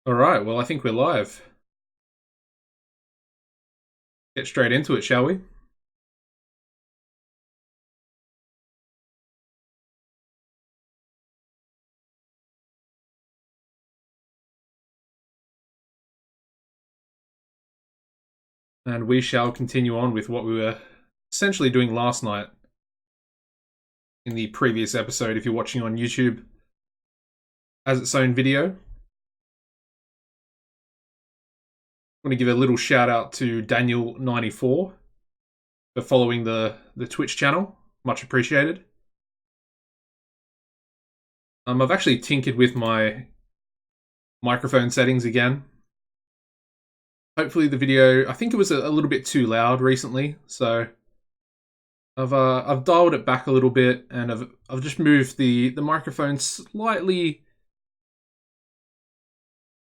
All right, well, I think we're live. Get straight into it, shall we? And we shall continue on with what we were essentially doing last night in the previous episode. If you're watching on YouTube as its own video, I want to give a little shout out to Daniel94 for following the Twitch channel. Much appreciated. I've actually tinkered with my microphone settings again. Hopefully the video, I think it was a little bit too loud recently, so I've dialed it back a little bit, and I've just moved the microphone slightly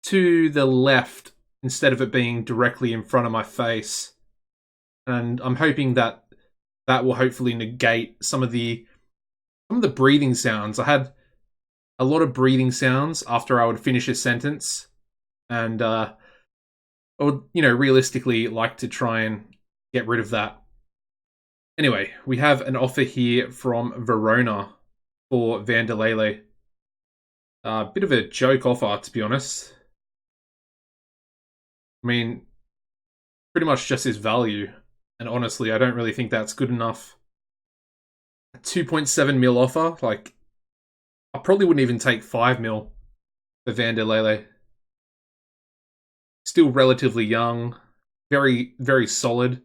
to the left instead of it being directly in front of my face. And I'm hoping that that will hopefully negate some of the breathing sounds. I had a lot of breathing sounds after I would finish a sentence, and I would, realistically like to try and get rid of that. Anyway, we have an offer here from Verona for Van der Lele. A bit of a joke offer, to be honest. I mean, pretty much just his value. And honestly, I don't really think that's good enough. A 2.7 mil offer, like, I probably wouldn't even take 5 mil for Van der Lele. Still relatively young, very, very solid.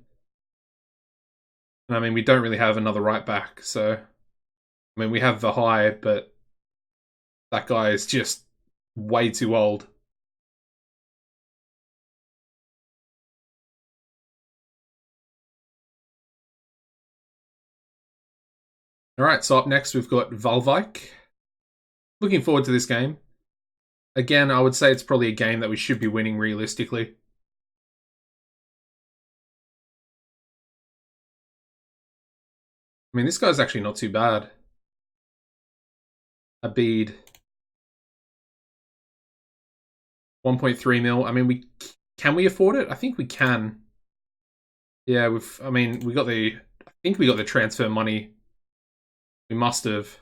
And I mean, we don't really have another right back, so I mean, we have Vahai, but that guy is just way too old. All right, so up next we've got Valvik. Looking forward to this game. Again, I would say it's probably a game that we should be winning realistically. I mean, this guy's actually not too bad. Abid. 1.3 mil. I mean, can we afford it? I think we can. Yeah, I think we got the transfer money. We must have.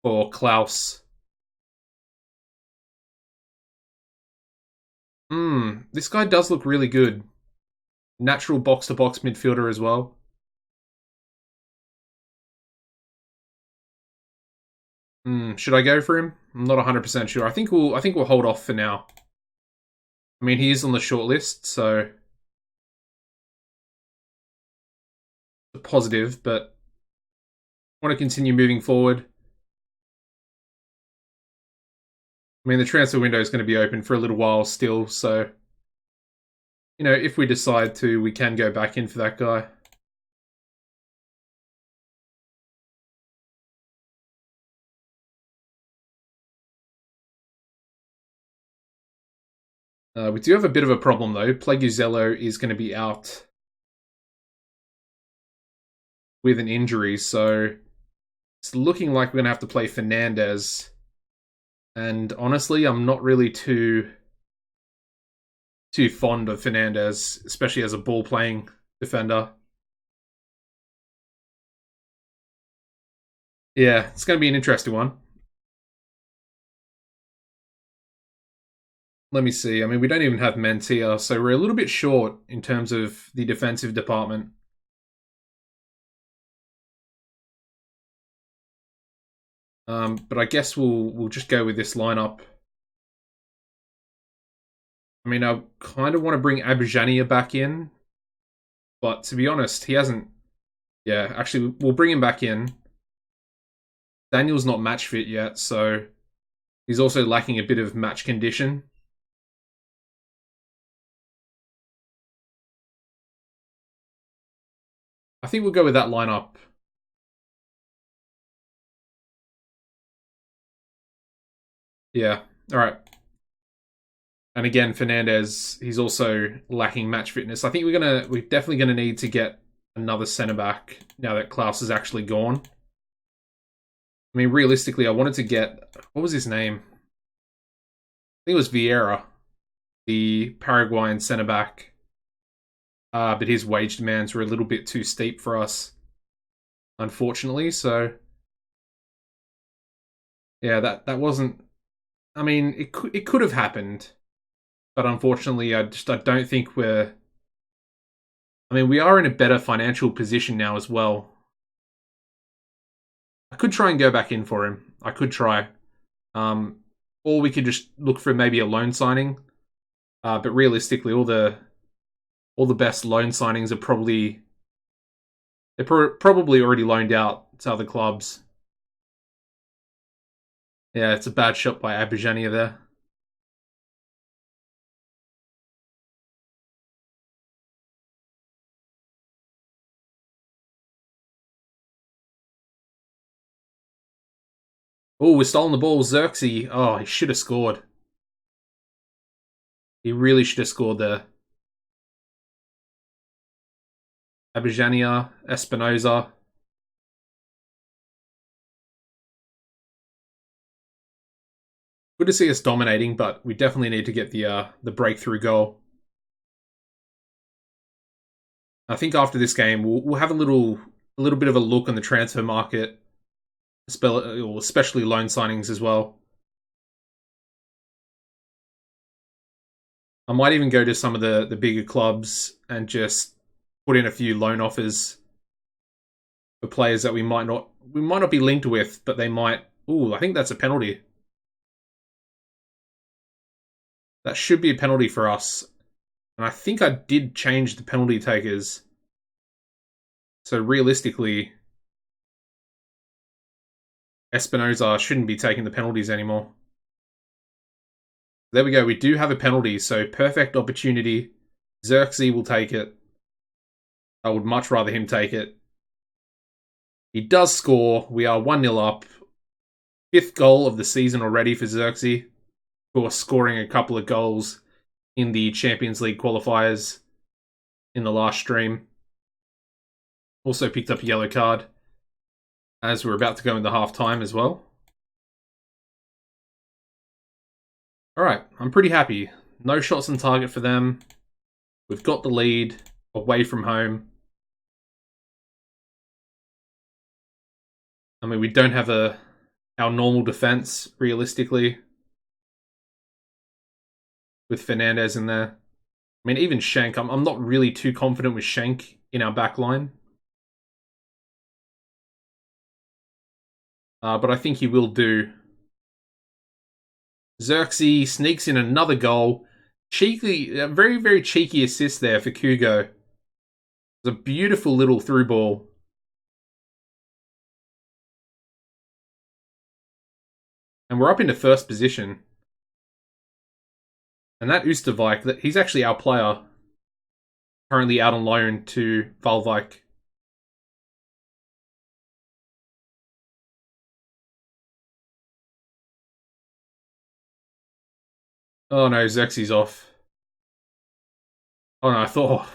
For Klaus. This guy does look really good. Natural box-to-box midfielder as well. Should I go for him? I'm not 100% sure. I think we'll hold off for now. I mean, he is on the short list, so a positive, but I want to continue moving forward. I mean, the transfer window is going to be open for a little while still, so if we decide to, we can go back in for that guy. We do have a bit of a problem, though. Pleguzello is going to be out with an injury, so it's looking like we're going to have to play Fernandez. And honestly, I'm not really too fond of Fernandez, especially as a ball-playing defender. Yeah, it's going to be an interesting one. Let me see. I mean, we don't even have Mentia, so we're a little bit short in terms of the defensive department. But I guess we'll just go with this lineup. I mean, I kind of want to bring Abujania back in, but to be honest, he hasn't. Yeah, actually, we'll bring him back in. Daniel's not match fit yet, so he's also lacking a bit of match condition. I think we'll go with that lineup. Yeah, all right. And again, Fernandez, he's also lacking match fitness. I think we're definitely gonna need to get another centre back now that Klaus is actually gone. I mean, realistically, I wanted to get, what was his name? I think it was Vieira, the Paraguayan centre back. But his wage demands were a little bit too steep for us, unfortunately. So yeah, that wasn't. I mean, it could have happened, but unfortunately, I don't think we're. I mean, we are in a better financial position now as well. I could try and go back in for him. I could try. Or we could just look for maybe a loan signing. But realistically, all the best loan signings are probably already loaned out to other clubs. Yeah, it's a bad shot by Abijania there. Oh, we're stolen the ball. Xerxes. Oh, he should have scored. He really should have scored there. Abijania, Espinoza. Good to see us dominating, but we definitely need to get the breakthrough goal. I think after this game, we'll have a little bit of a look on the transfer market, especially loan signings as well. I might even go to some of the bigger clubs and just put in a few loan offers for players that we might not be linked with, but they might. Ooh, I think that's a penalty. That should be a penalty for us. And I think I did change the penalty takers. So realistically, Espinoza shouldn't be taking the penalties anymore. There we go. We do have a penalty, so perfect opportunity. Xerxes will take it. I would much rather him take it. He does score. We are 1-0 up. 5th goal of the season already for Xerxes. Of course, scoring a couple of goals in the Champions League qualifiers in the last stream. Also picked up a yellow card as we're about to go into half-time as well. Alright, I'm pretty happy. No shots on target for them. We've got the lead away from home. I mean, we don't have our normal defense, realistically, with Fernandez in there. I mean, even Shank, I'm not really too confident with Shank in our back line. But I think he will do. Xerxes sneaks in another goal. Cheeky, a very, very cheeky assist there for Kugo. It's a beautiful little through ball. And we're up into first position. And that Oosterwijk, he's actually our player. Currently out on loan to Valwijk. Oh no, Xerxes off. Oh no, I thought... Oh,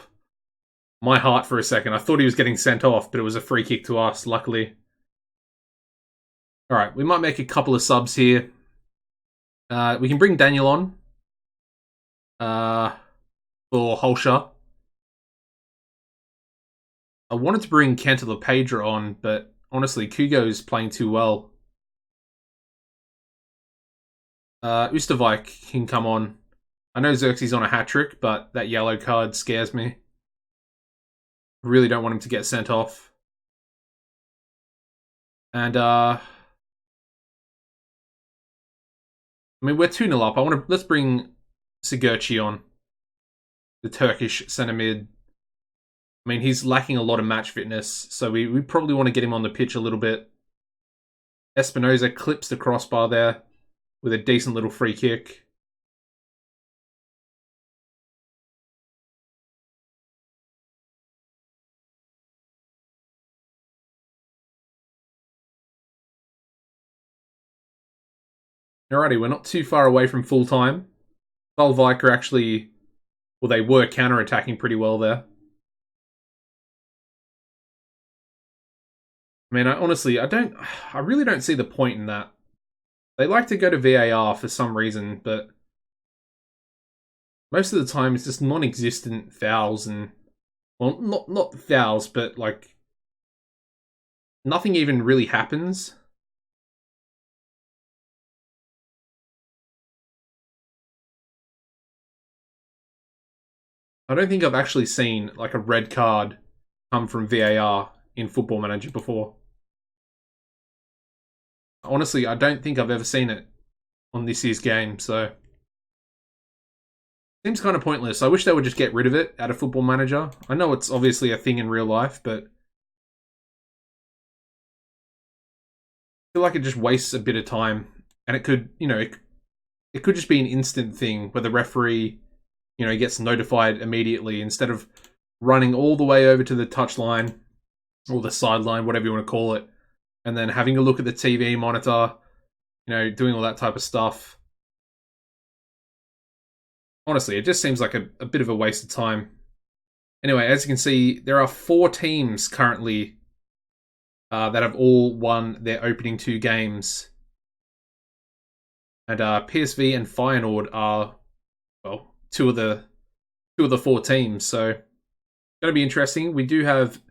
my heart for a second. I thought he was getting sent off, but it was a free kick to us, luckily. Alright, we might make a couple of subs here. We can bring Daniel on. For Holscher. I wanted to bring Cantor Pedra on, but honestly, Kugo's playing too well. Oosterwijk can come on. I know Xerxes on a hat-trick, but that yellow card scares me. I really don't want him to get sent off. And, I mean, we're 2-0 up. Let's bring Sigurci on. The Turkish centre mid. I mean, he's lacking a lot of match fitness, so we probably want to get him on the pitch a little bit. Espinoza clips the crossbar there with a decent little free kick. Alrighty, we're not too far away from full time. Valwijk are actually... Well, they were counter-attacking pretty well there. I mean, I really don't see the point in that. They like to go to VAR for some reason, but most of the time it's just non-existent fouls and, well, not fouls, but like nothing even really happens. I don't think I've actually seen like a red card come from VAR in Football Manager before. Honestly, I don't think I've ever seen it on this year's game, so seems kind of pointless. I wish they would just get rid of it out of Football Manager. I know it's obviously a thing in real life, but I feel like it just wastes a bit of time, and it could, it could just be an instant thing where the referee, gets notified immediately instead of running all the way over to the touchline or the sideline, whatever you want to call it, and then having a look at the TV monitor, doing all that type of stuff. Honestly, it just seems like a bit of a waste of time. Anyway, as you can see, there are 4 teams currently that have all won their opening 2 games. And PSV and Feyenoord are, well, two of the 4 teams. So, going to be interesting. We do have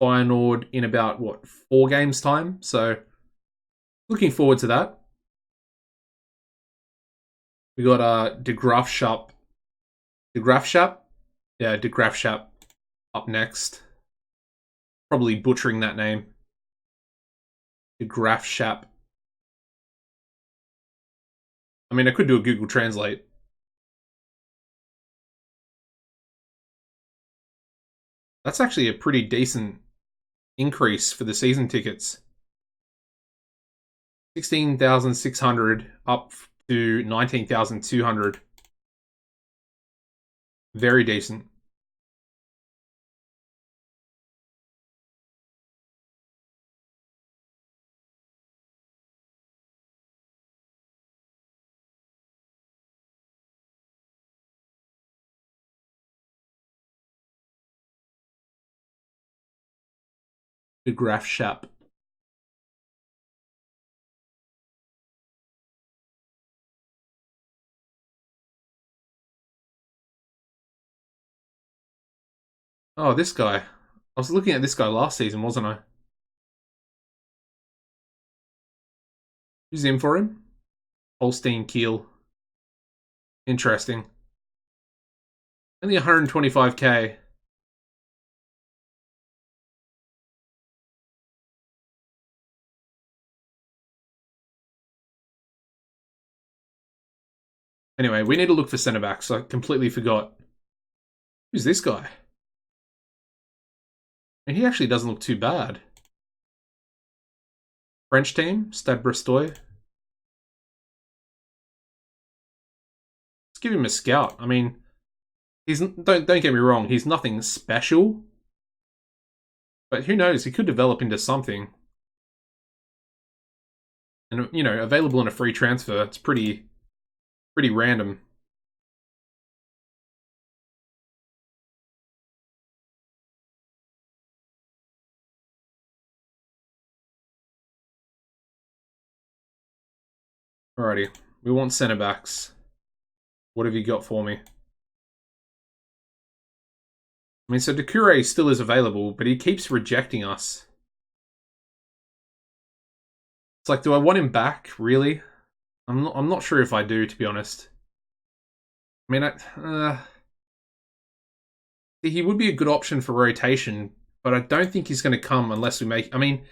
Feyenoord in about, 4 games time. So, looking forward to that. We got De Graafschap. Yeah, De Graafschap up next. Probably butchering that name. De Graafschap. I mean, I could do a Google Translate. That's actually a pretty decent increase for the season tickets. 16,600 up to 19,200. Very decent. The Graafschap. Oh, this guy. I was looking at this guy last season, wasn't I? Who's in for him? Holstein Kiel. Interesting. Only 125k. Anyway, we need to look for centre backs. I completely forgot. Who's this guy? And he actually doesn't look too bad. French team, Stade Brestois. Let's give him a scout. I mean, don't get me wrong, he's nothing special. But who knows, he could develop into something. And, available in a free transfer. It's pretty random. Alrighty, we want centre backs. What have you got for me? I mean, so Doucouré still is available, but he keeps rejecting us. It's like, do I want him back? Really? I'm not sure if I do, to be honest. I mean, he would be a good option for rotation, but I don't think he's going to come unless we make. I mean,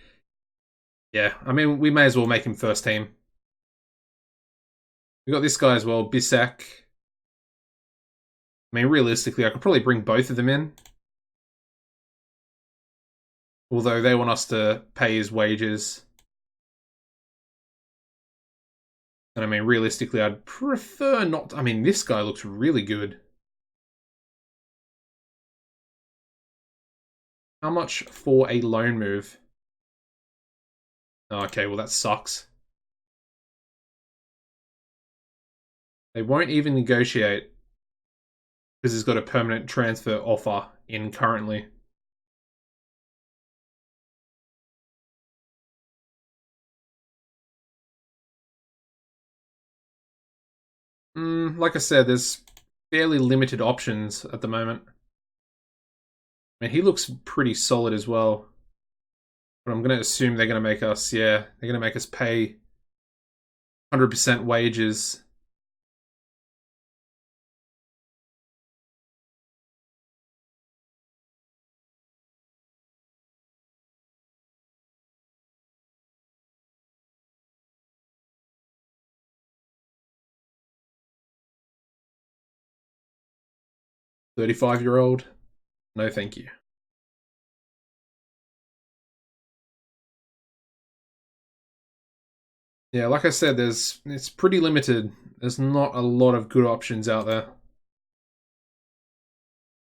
yeah. I mean, we may as well make him first team. We got this guy as well, Bissek. I mean, realistically, I could probably bring both of them in. Although they want us to pay his wages. And I mean, realistically, I'd prefer not... I mean, this guy looks really good. How much for a loan move? Oh, okay, well, that sucks. They won't even negotiate because he's got a permanent transfer offer in currently. Like I said, there's fairly limited options at the moment. I mean, he looks pretty solid as well. But I'm going to assume they're going to make us, yeah, they're going to make us pay 100% wages. $35-year-old? No, thank you. Yeah, like I said, it's pretty limited. There's not a lot of good options out there.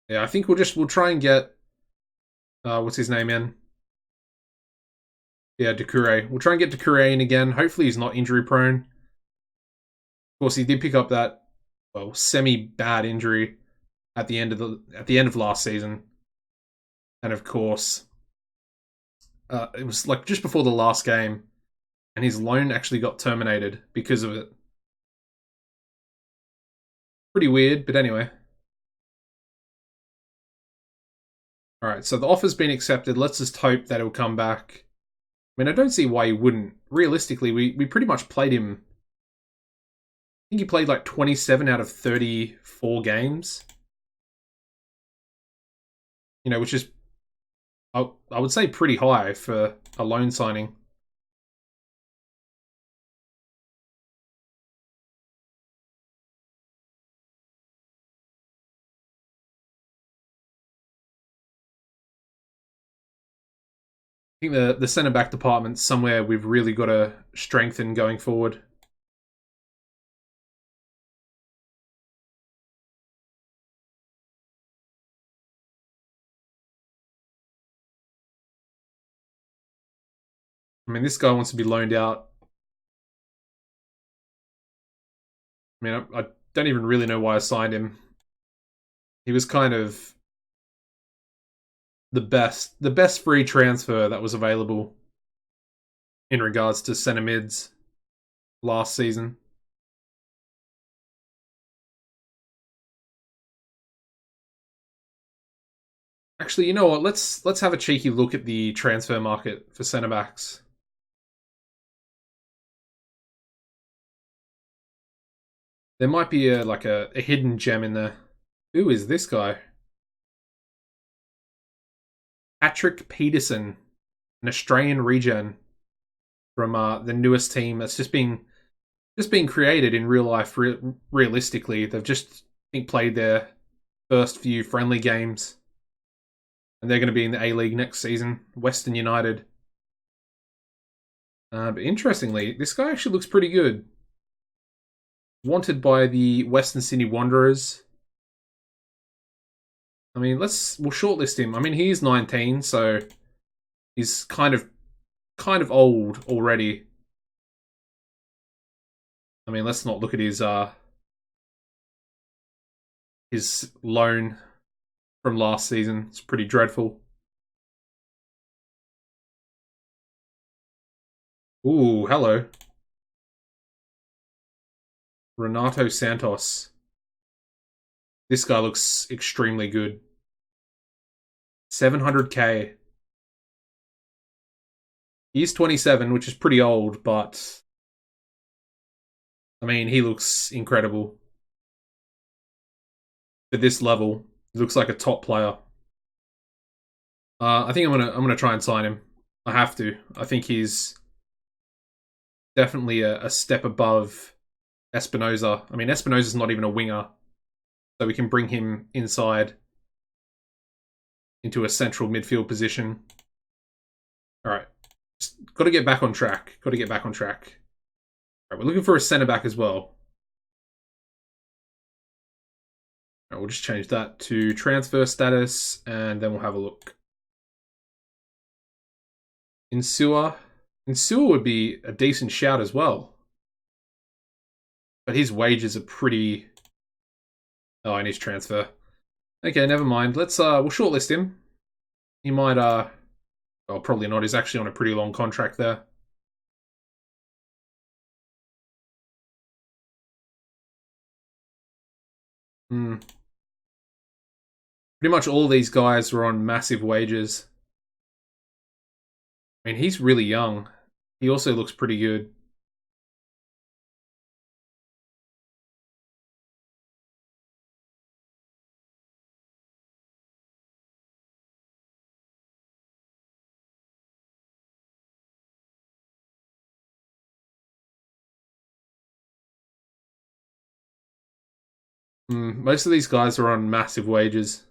Yeah, I think we'll try and get what's his name in? Yeah, Doucouré. We'll try and get Doucouré in again. Hopefully he's not injury prone. Of course, he did pick up that semi bad injury at the end of last season, and of course, it was like just before the last game, and his loan actually got terminated because of it. Pretty weird, but anyway. All right, so the offer's been accepted. Let's just hope that he'll come back. I mean, I don't see why he wouldn't. Realistically, we pretty much played him. I think he played like 27 out of 34 games. You know, which is, I would say, pretty high for a loan signing. I think the centre back department's somewhere we've really got to strengthen going forward. I mean, this guy wants to be loaned out. I mean, I don't even really know why I signed him. He was kind of the best free transfer that was available in regards to centre mids last season. Actually, you know what? Let's have a cheeky look at the transfer market for centre backs. There might be a hidden gem in there. Who is this guy? Patrick Peterson, an Australian regen from the newest team that's just being created in real life. Realistically, they've just played their first few friendly games, and they're going to be in the A League next season. Western United. But interestingly, this guy actually looks pretty good. Wanted by the Western Sydney Wanderers. I mean, we'll shortlist him. I mean, he's 19, so he's kind of old already. I mean, let's not look at his loan from last season. It's pretty dreadful. Ooh, hello. Renato Santos. This guy looks extremely good. 700k. He's 27, which is pretty old, but I mean, he looks incredible. At this level, he looks like a top player. I think I'm gonna try and sign him. I have to. I think he's definitely a step above Espinoza. I mean, Espinoza's not even a winger, so we can bring him inside into a central midfield position. All right, got to get back on track. Got to get back on track. All right, we're looking for a centre back as well. All right, we'll just change that to transfer status, and then we'll have a look. Insua would be a decent shout as well, but his wages are pretty. Oh, I need to transfer. Okay, never mind. We'll shortlist him. He might well, probably not. He's actually on a pretty long contract there. Hmm. Pretty much all these guys were on massive wages. I mean, he's really young. He also looks pretty good. Most of these guys are on massive wages.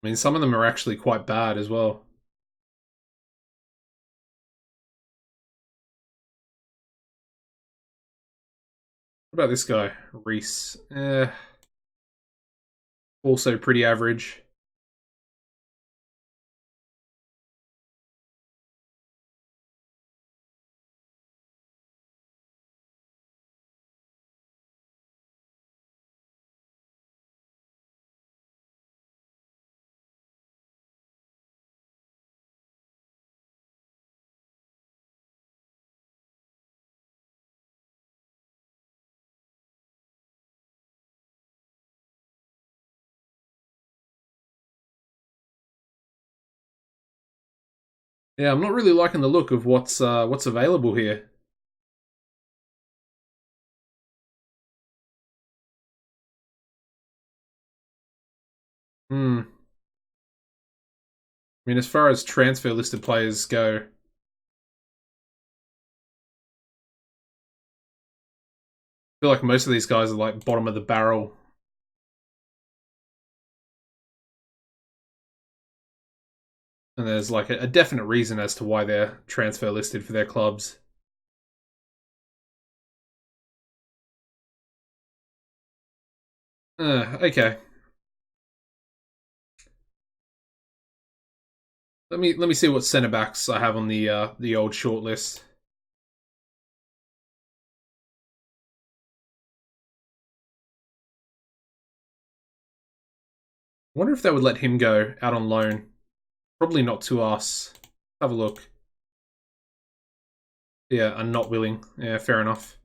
I mean, some of them are actually quite bad as well. What about this guy? Reese. Also pretty average. Yeah, I'm not really liking the look of what's available here. Hmm. I mean, as far as transfer listed players go, I feel like most of these guys are like bottom of the barrel. And there's like a definite reason as to why they're transfer listed for their clubs. Okay. Let me see what centre backs I have on the old shortlist. I wonder if they would let him go out on loan. Probably not to us. Have a look. Yeah, I'm not willing. Yeah, fair enough.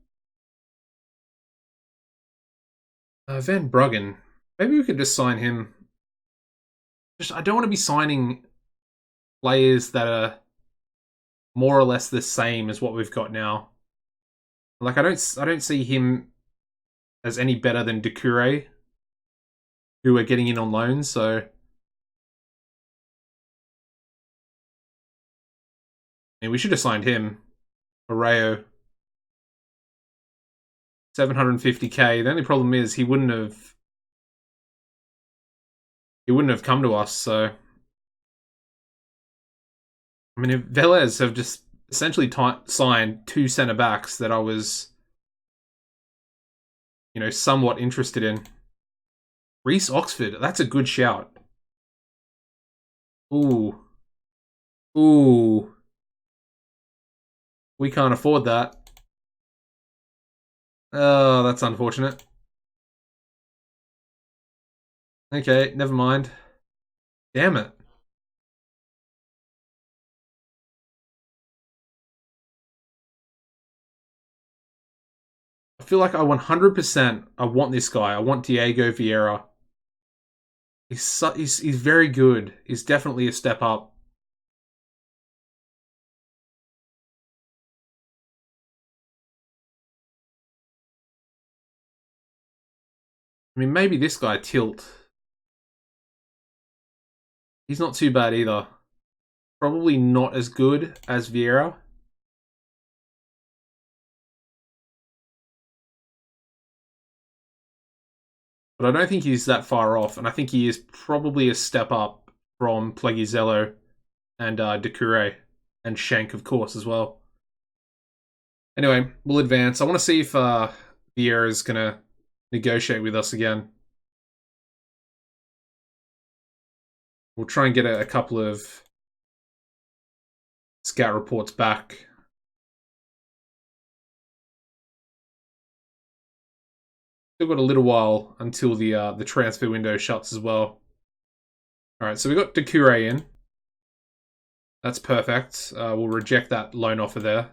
Van Bruggen. Maybe we could just sign him. Just I don't want to be signing players that are more or less the same as what we've got now. Like I don't see him as any better than Doucouré, who we're getting in on loan. So I mean, we should have signed him. Arreo, 750k. The only problem is he wouldn't have come to us. So I mean, if Velez have just essentially signed two centre backs that I was, somewhat interested in. Reese Oxford, that's a good shout. Ooh, ooh, we can't afford that. Oh, that's unfortunate. Okay, never mind. Damn it. I feel like I 100% I want this guy. I want Diego Vieira. He's very good. He's definitely a step up. I mean, maybe this guy Tilt. He's not too bad either. Probably not as good as Vieira. But I don't think he's that far off, and I think he is probably a step up from Plegizello and Doucouré and Shank, of course, as well. Anyway, we'll advance. I want to see if Vieira is going to negotiate with us again. We'll try and get a couple of Scout reports back. Still got a little while until the transfer window shuts as well. All right, so we got Doucouré in. That's perfect. We'll reject that loan offer there.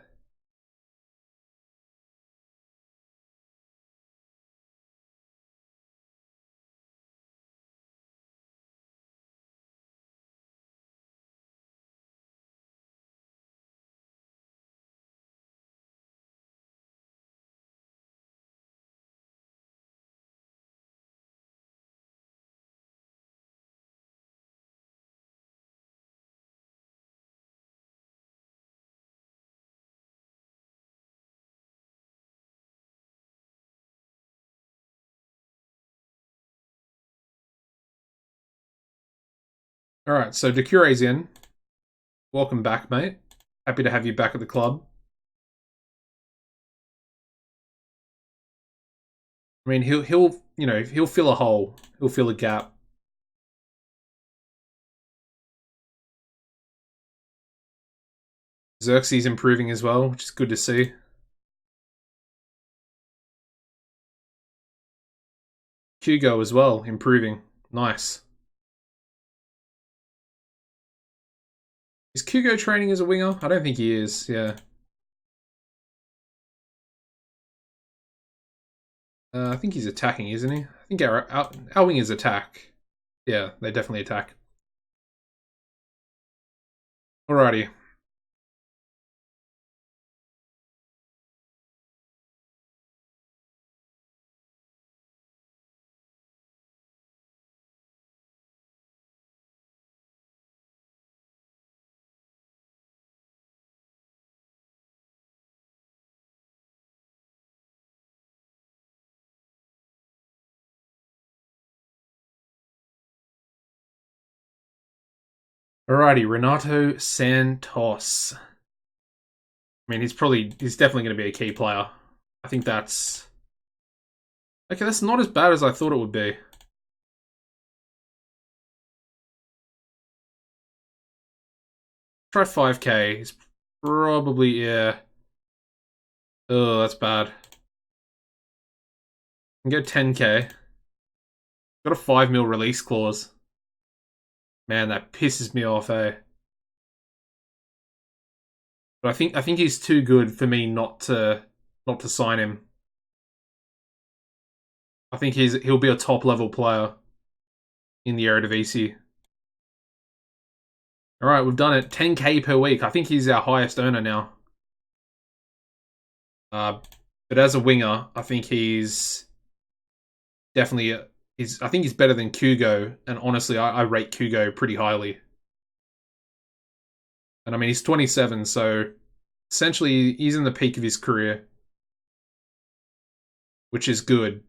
All right, so Doucouré's in. Welcome back, mate. Happy to have you back at the club. I mean, he'll he'll fill a hole. He'll fill a gap. Xerxes improving as well, which is good to see. Hugo as well, improving. Nice. Is Hugo training as a winger? I don't think he is, yeah. I think he's attacking, isn't he? I think our wingers attack. Yeah, they definitely attack. Alrighty. Alrighty, Renato Santos. I mean, he's definitely going to be a key player. I think that's... Okay, that's not as bad as I thought it would be. Try 5k. It's probably, yeah. Oh, that's bad. I can go 10k. Got a 5 mil release clause. Man, that pisses me off, eh? But I think he's too good for me not to sign him. I think he'll be a top level player in the Eredivisie. All right, we've done it. 10k per week. I think he's our highest earner now. But as a winger, I think he's definitely I think he's better than Hugo, and honestly, I rate Hugo pretty highly. And I mean, he's 27, so essentially he's in the peak of his career, which is good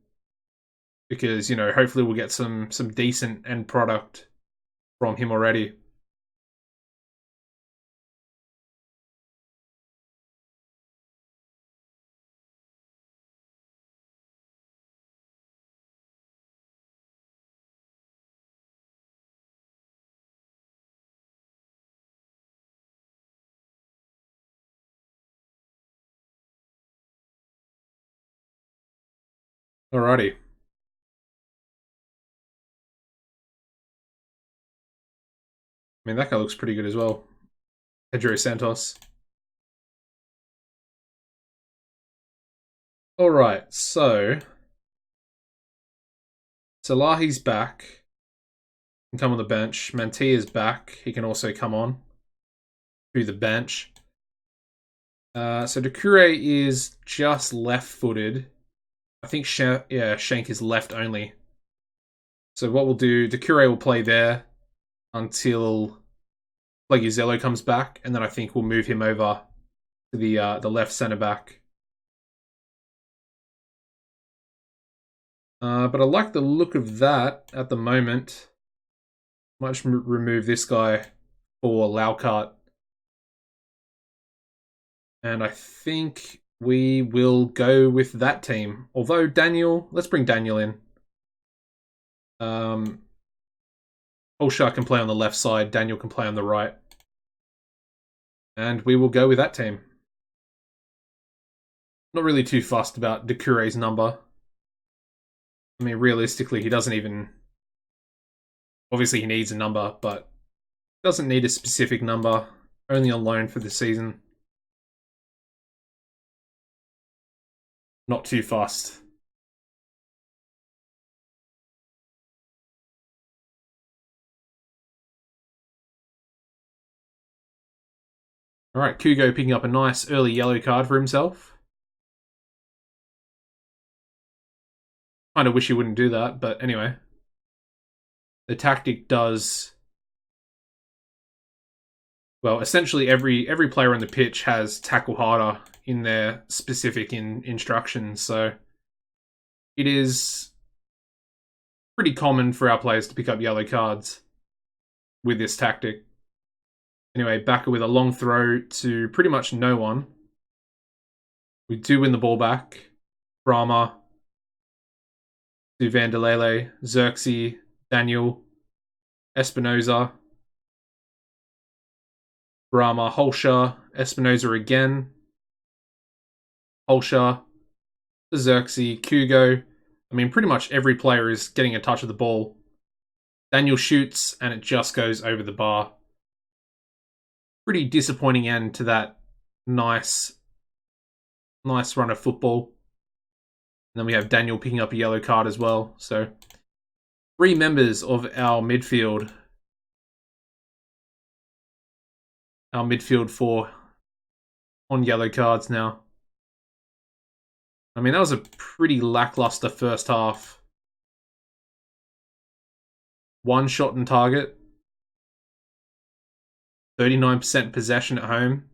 because hopefully we'll get some decent end product from him already. Alrighty. I mean, that guy looks pretty good as well. Pedro Santos. Alright, so Salahi's back. Can come on the bench. Mantia's back. He can also come on to the bench. So Doucouré is just left-footed. I think Schenk is left only. So what we'll do, Doucouré will play there until Pleguezello comes back, and then I think we'll move him over to the left centre back. But I like the look of that at the moment. Might just remove this guy for Laucart. And I think we will go with that team. Although let's bring Daniel in. Holshar can play on the left side. Daniel can play on the right. And we will go with that team. Not really too fussed about Doucouré's number. I mean, realistically, he doesn't even... Obviously, he needs a number, but doesn't need a specific number. Only on loan for the season. Not too fussed. Alright, Kugo picking up a nice early yellow card for himself. Kind of wish he wouldn't do that, but anyway. The tactic does... Well, essentially every player on the pitch has tackle harder in their specific instructions, so it is pretty common for our players to pick up yellow cards with this tactic. Anyway, Backer with a long throw to pretty much no one. We do win the ball back. Brahma to Vanderlele, Xerxes, Daniel, Espinoza, Brahma, Holscher, Espinoza again, Holscher, Xerxes, Kugo. I mean, pretty much every player is getting a touch of the ball. Daniel shoots, and it just goes over the bar. Pretty disappointing end to that nice run of football. And then we have Daniel picking up a yellow card as well. So 3 members of our midfield. Our midfield 4 on yellow cards now. I mean, that was a pretty lackluster first half. 1 shot on target. 39% possession at home.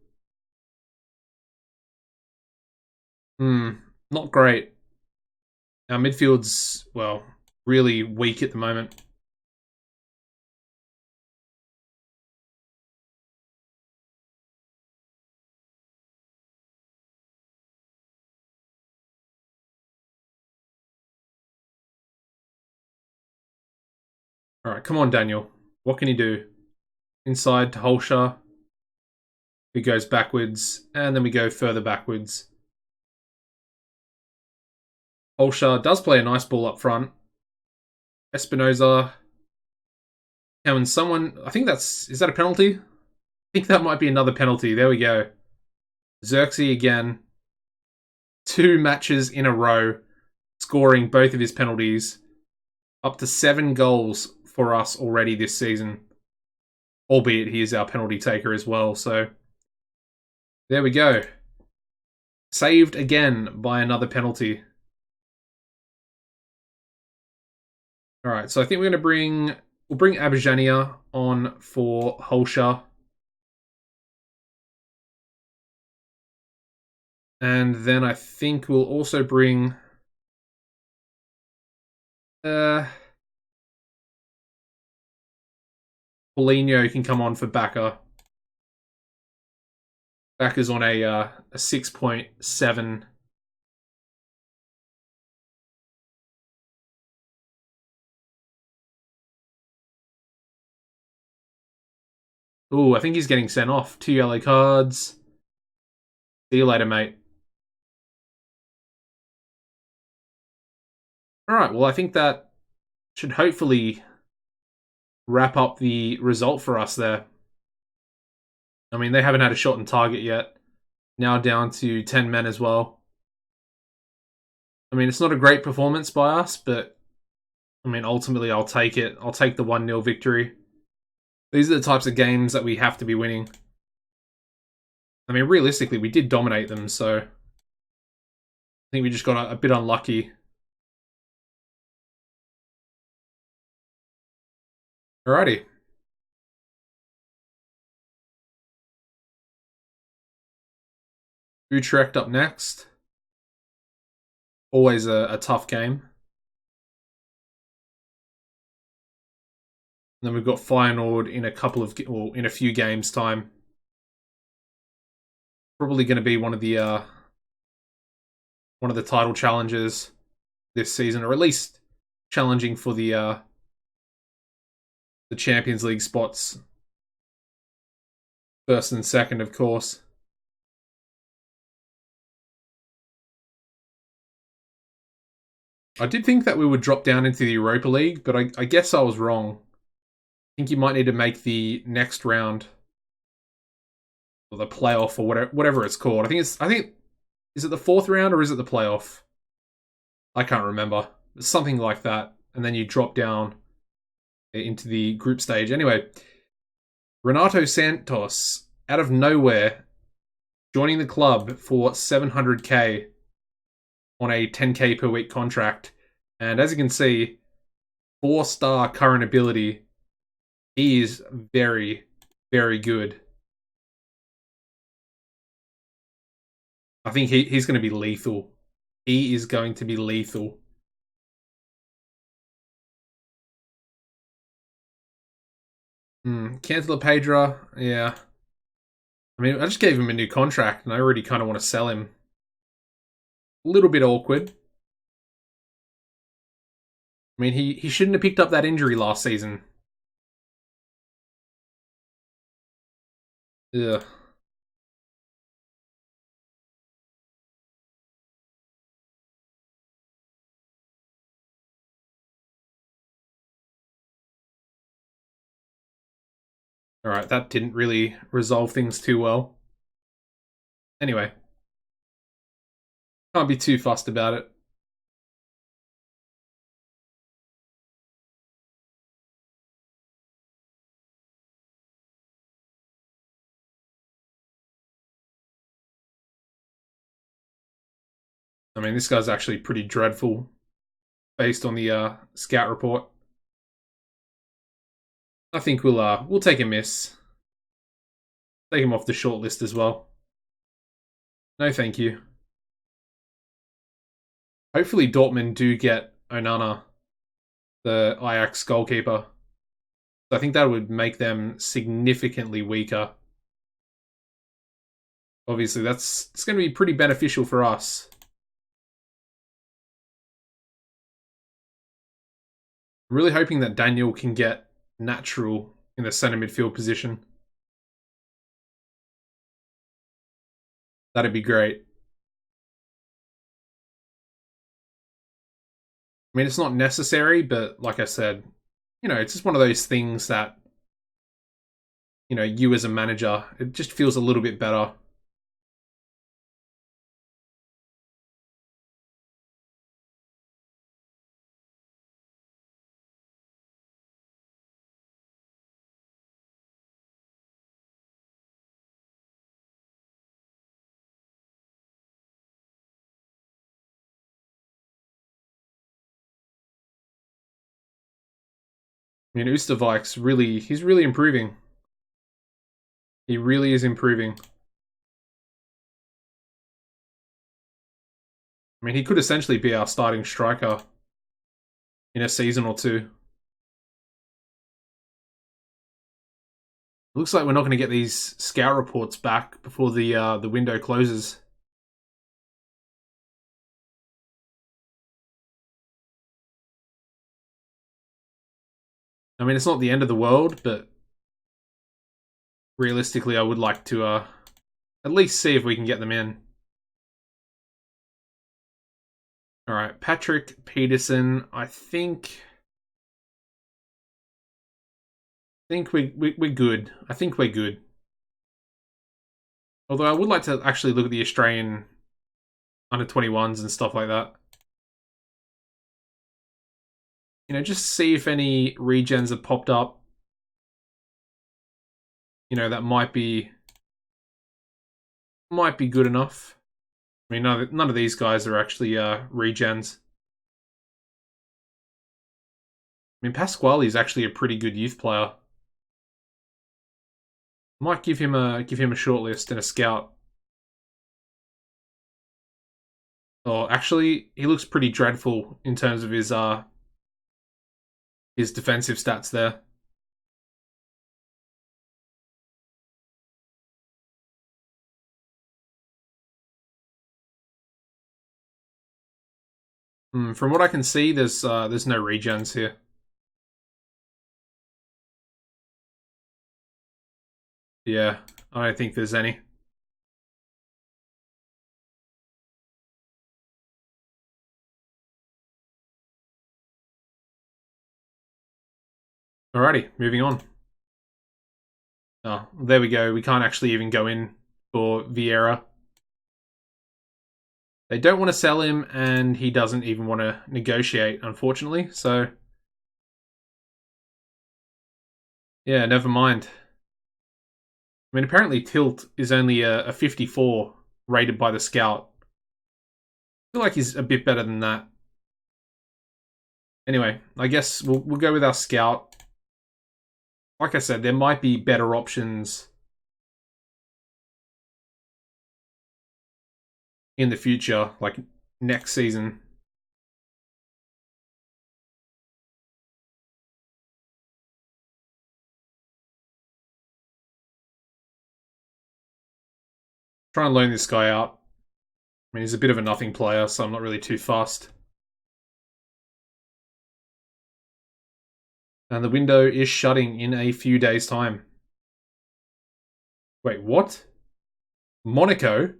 Not great. Our midfield's, well, really weak at the moment. Alright, come on, Daniel. What can you do? Inside to Holscher. He goes backwards, and then we go further backwards. Holscher does play a nice ball up front. Espinoza. Now, when someone... I think that's... Is that a penalty? I think that might be another penalty. There we go. Xerxes again. 2 matches in a row, scoring both of his penalties. Up to 7 goals for us already this season. Albeit he is our penalty taker as well, so... There we go. Saved again by another penalty. Alright, so I think we're going to bring... We'll bring Abijania on for Holscher. And then I think we'll also bring... Paulinho can come on for Backer. Backer's on a 6.7. Ooh, I think he's getting sent off. 2 yellow cards. See you later, mate. Alright, well, I think that should hopefully wrap up the result for us there. I mean, they haven't had a shot on target yet. Now down to 10 men as well. I mean, it's not a great performance by us, but I mean, ultimately, I'll take it. I'll take the 1-0 victory. These are the types of games that we have to be winning. I mean, realistically, we did dominate them, so I think we just got a bit unlucky. Alrighty. Utrecht up next. Always a tough game. And then we've got Feyenoord in in a few games' time. Probably going to be one of the title challenges this season, or at least challenging for the Champions League spots first and second, of course. I did think that we would drop down into the Europa League, but I guess I was wrong. I think you might need to make the next round, or the playoff, or whatever it's called. I think is it the fourth round or is it the playoff? I can't remember. It's something like that, and then you drop down into the group stage. Anyway, Renato Santos, out of nowhere, joining the club for 700k on a 10k per week contract. And as you can see, 4-star current ability. He is very, very good. I think he's going to be lethal. He is going to be lethal. Cancel Pedra, yeah. I mean, I just gave him a new contract, and I already kind of want to sell him. A little bit awkward. I mean, he shouldn't have picked up that injury last season. Ugh. Alright, that didn't really resolve things too well. Anyway. Can't be too fussed about it. I mean, this guy's actually pretty dreadful based on the scout report. I think we'll take a miss. Take him off the short list as well. No, thank you. Hopefully Dortmund do get Onana, the Ajax goalkeeper. I think that would make them significantly weaker. Obviously, it's going to be pretty beneficial for us. I'm really hoping that Daniel can get natural in the centre midfield position. That'd be great. I mean, it's not necessary, but like I said, it's just one of those things that, you as a manager, it just feels a little bit better. I mean, he's really improving. He really is improving. I mean, he could essentially be our starting striker in a season or two. Looks like we're not going to get these scout reports back before the window closes. I mean, it's not the end of the world, but realistically, I would like to at least see if we can get them in. All right, Patrick Peterson. I think we're good. I think we're good. Although I would like to actually look at the Australian under-21s and stuff like that. Just see if any regens have popped up. That might be good enough. I mean, none of these guys are actually regens. I mean, Pasquale is actually a pretty good youth player. Might give him a shortlist and a scout. Oh, actually, he looks pretty dreadful in terms of his defensive stats there. From what I can see, there's no regens here. Yeah. I don't think there's any. Alrighty, moving on. Oh, there we go. We can't actually even go in for Vieira. They don't want to sell him, and he doesn't even want to negotiate, unfortunately. So, yeah, never mind. I mean, apparently Tilt is only a 54 rated by the scout. I feel like he's a bit better than that. Anyway, I guess we'll go with our scout. Like I said, there might be better options in the future, like next season. Try and loan this guy out. I mean, he's a bit of a nothing player, so I'm not really too fast. And the window is shutting in a few days' time. Wait, what? Monaco?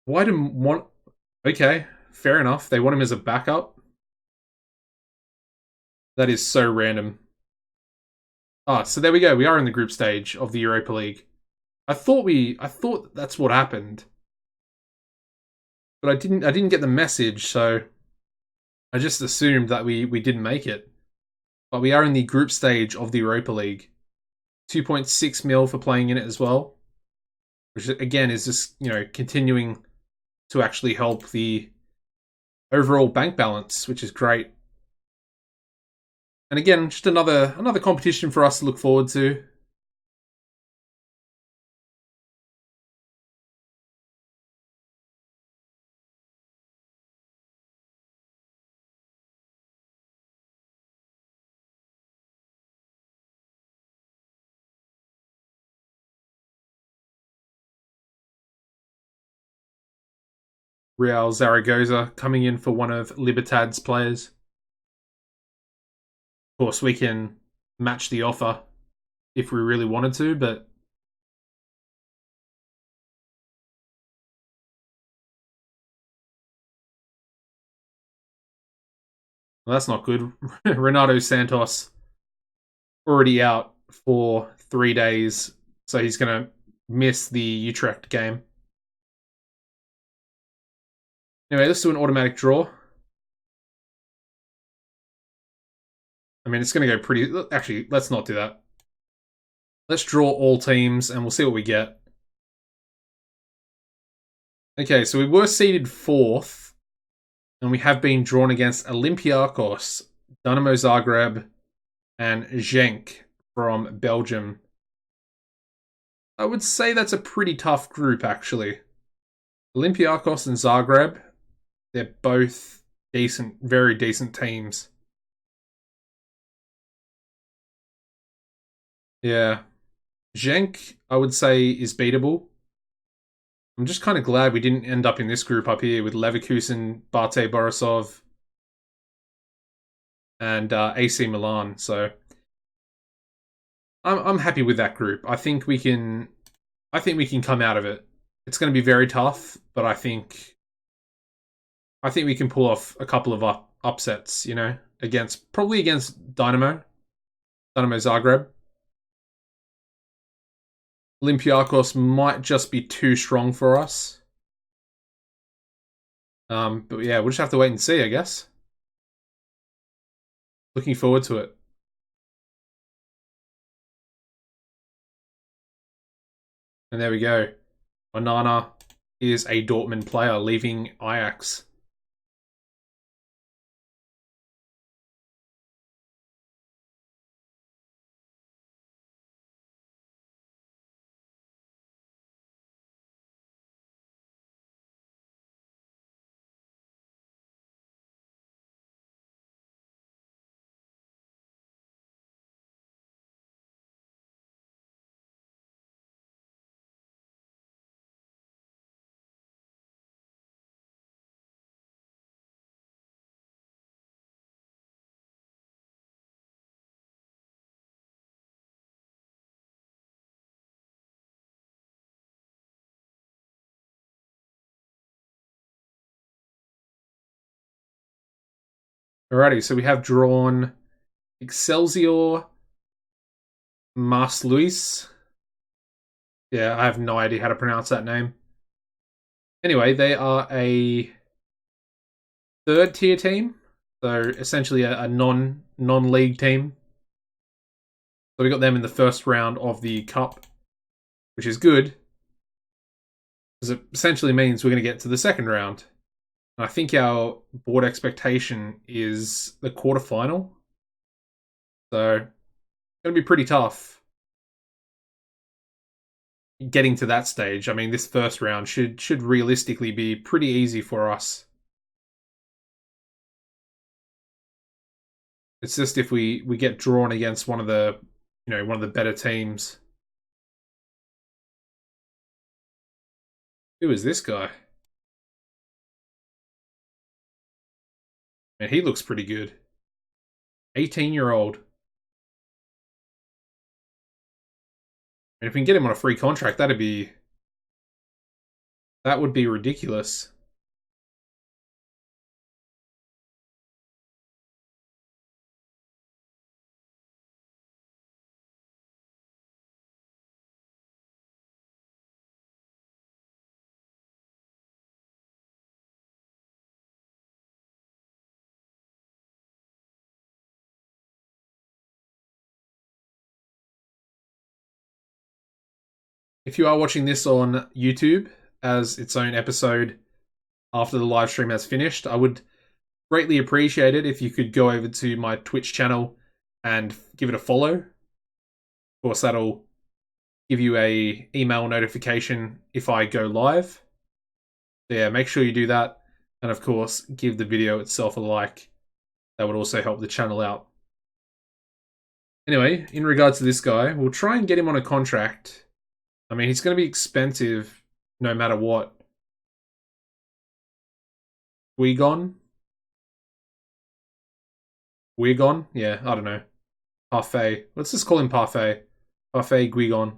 Why do want? Okay, fair enough. They want him as a backup. That is so random. Ah, so there we go. We are in the group stage of the Europa League. I thought that's what happened, but I didn't get the message, so I just assumed that we didn't make it. But we are in the group stage of the Europa League. 2.6 mil for playing in it as well, which again is just, continuing to actually help the overall bank balance, which is great. And again, just another competition for us to look forward to. Real Zaragoza coming in for one of Libertad's players. Of course, we can match the offer if we really wanted to, but well, that's not good. Renato Santos already out for 3 days, so he's going to miss the Utrecht game. Anyway, let's do an automatic draw. I mean, it's going to go pretty... Actually, let's not do that. Let's draw all teams, and we'll see what we get. Okay, so we were seeded 4th, and we have been drawn against Olympiacos, Dynamo Zagreb, and Genk from Belgium. I would say that's a pretty tough group, actually. Olympiacos and Zagreb, they're both decent, very decent teams. Yeah. Genk, I would say, is beatable. I'm just kind of glad we didn't end up in this group up here with Leverkusen, Bate Borisov, and AC Milan. So I'm happy with that group. I think we can come out of it. It's going to be very tough, but I think we can pull off a couple of upsets. Against Dynamo Zagreb. Olympiacos might just be too strong for us. But yeah, we'll just have to wait and see, I guess. Looking forward to it. And there we go. Onana is a Dortmund player leaving Ajax. Alrighty, so we have drawn Excelsior Luis. Yeah, I have no idea how to pronounce that name. Anyway, they are a third tier team, so essentially a non-league team. So we got them in the first round of the cup, which is good, because it essentially means we're going to get to the second round. And I think our board expectation is the quarterfinal, so it's going to be pretty tough getting to that stage. I mean, this first round should realistically be pretty easy for us. It's just if we get drawn against one of the better teams. Who is this guy? Man, he looks pretty good. 18-year-old. And if we can get him on a free contract, that would be ridiculous. If you are watching this on YouTube as its own episode after the live stream has finished, I would greatly appreciate it if you could go over to my Twitch channel and give it a follow. Of course, that'll give you a email notification if I go live. So yeah, make sure you do that. And of course, give the video itself a like. That would also help the channel out. Anyway, in regards to this guy, we'll try and get him on a contract. I mean, he's going to be expensive no matter what. Guigon? Yeah, I don't know. Parfait. Let's just call him Parfait. Parfait Guigon.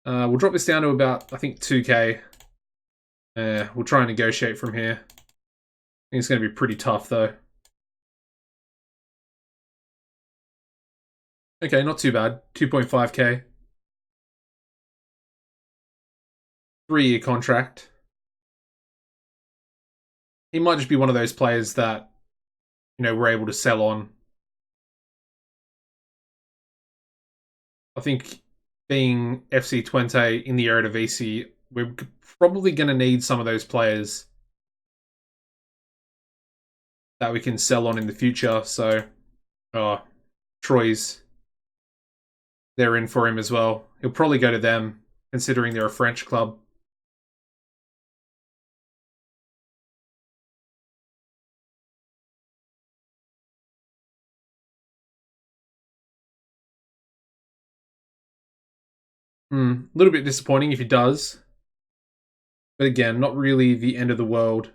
We'll drop this down to about, I think, 2k. We'll try and negotiate from here. I think it's going to be pretty tough, though. Okay, not too bad. 2.5k. 3-year contract. He might just be one of those players that, we're able to sell on. I think being FC Twente in the Eredivisie, we're probably going to need some of those players that we can sell on in the future. So, Troyes, they're in for him as well. He'll probably go to them, considering they're a French club. A little bit disappointing if he does. But again, not really the end of the world.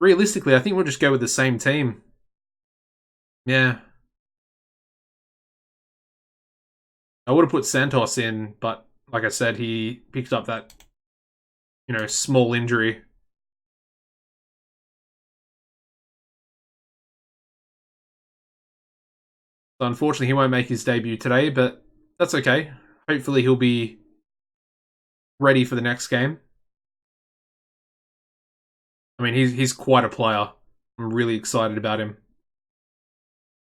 Realistically, I think we'll just go with the same team. Yeah. I would have put Santos in, but like I said, he picked up that, small injury. So unfortunately, he won't make his debut today, but that's okay. Hopefully, he'll be ready for the next game. I mean, he's quite a player. I'm really excited about him.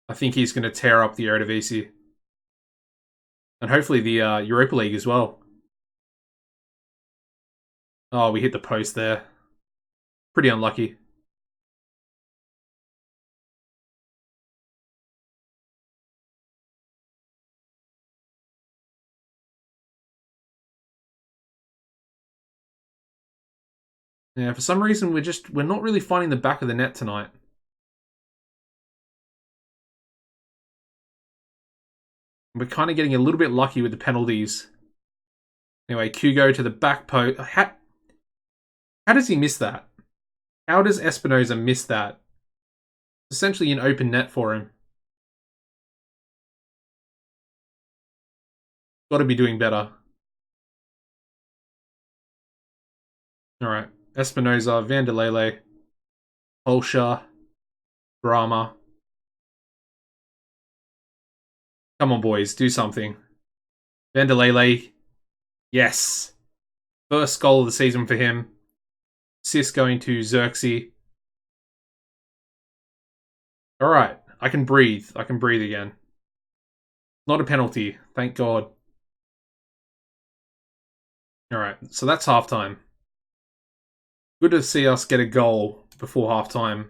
I think he's going to tear up the Eredivisie. And hopefully the Europa League as well. Oh, we hit the post there. Pretty unlucky. Yeah, for some reason we're not really finding the back of the net tonight. We're kind of getting a little bit lucky with the penalties. Anyway, Kugo to the back post. How does he miss that? How does Espinoza miss that? Essentially an open net for him. Got to be doing better. Alright. Espinoza, Vanderlele, Olsha, Brahma. Come on, boys, do something. Vanderlele, yes. First goal of the season for him. Assist going to Xerxes. Alright, I can breathe. I can breathe again. Not a penalty, thank God. Alright, so that's halftime. Good to see us get a goal before halftime.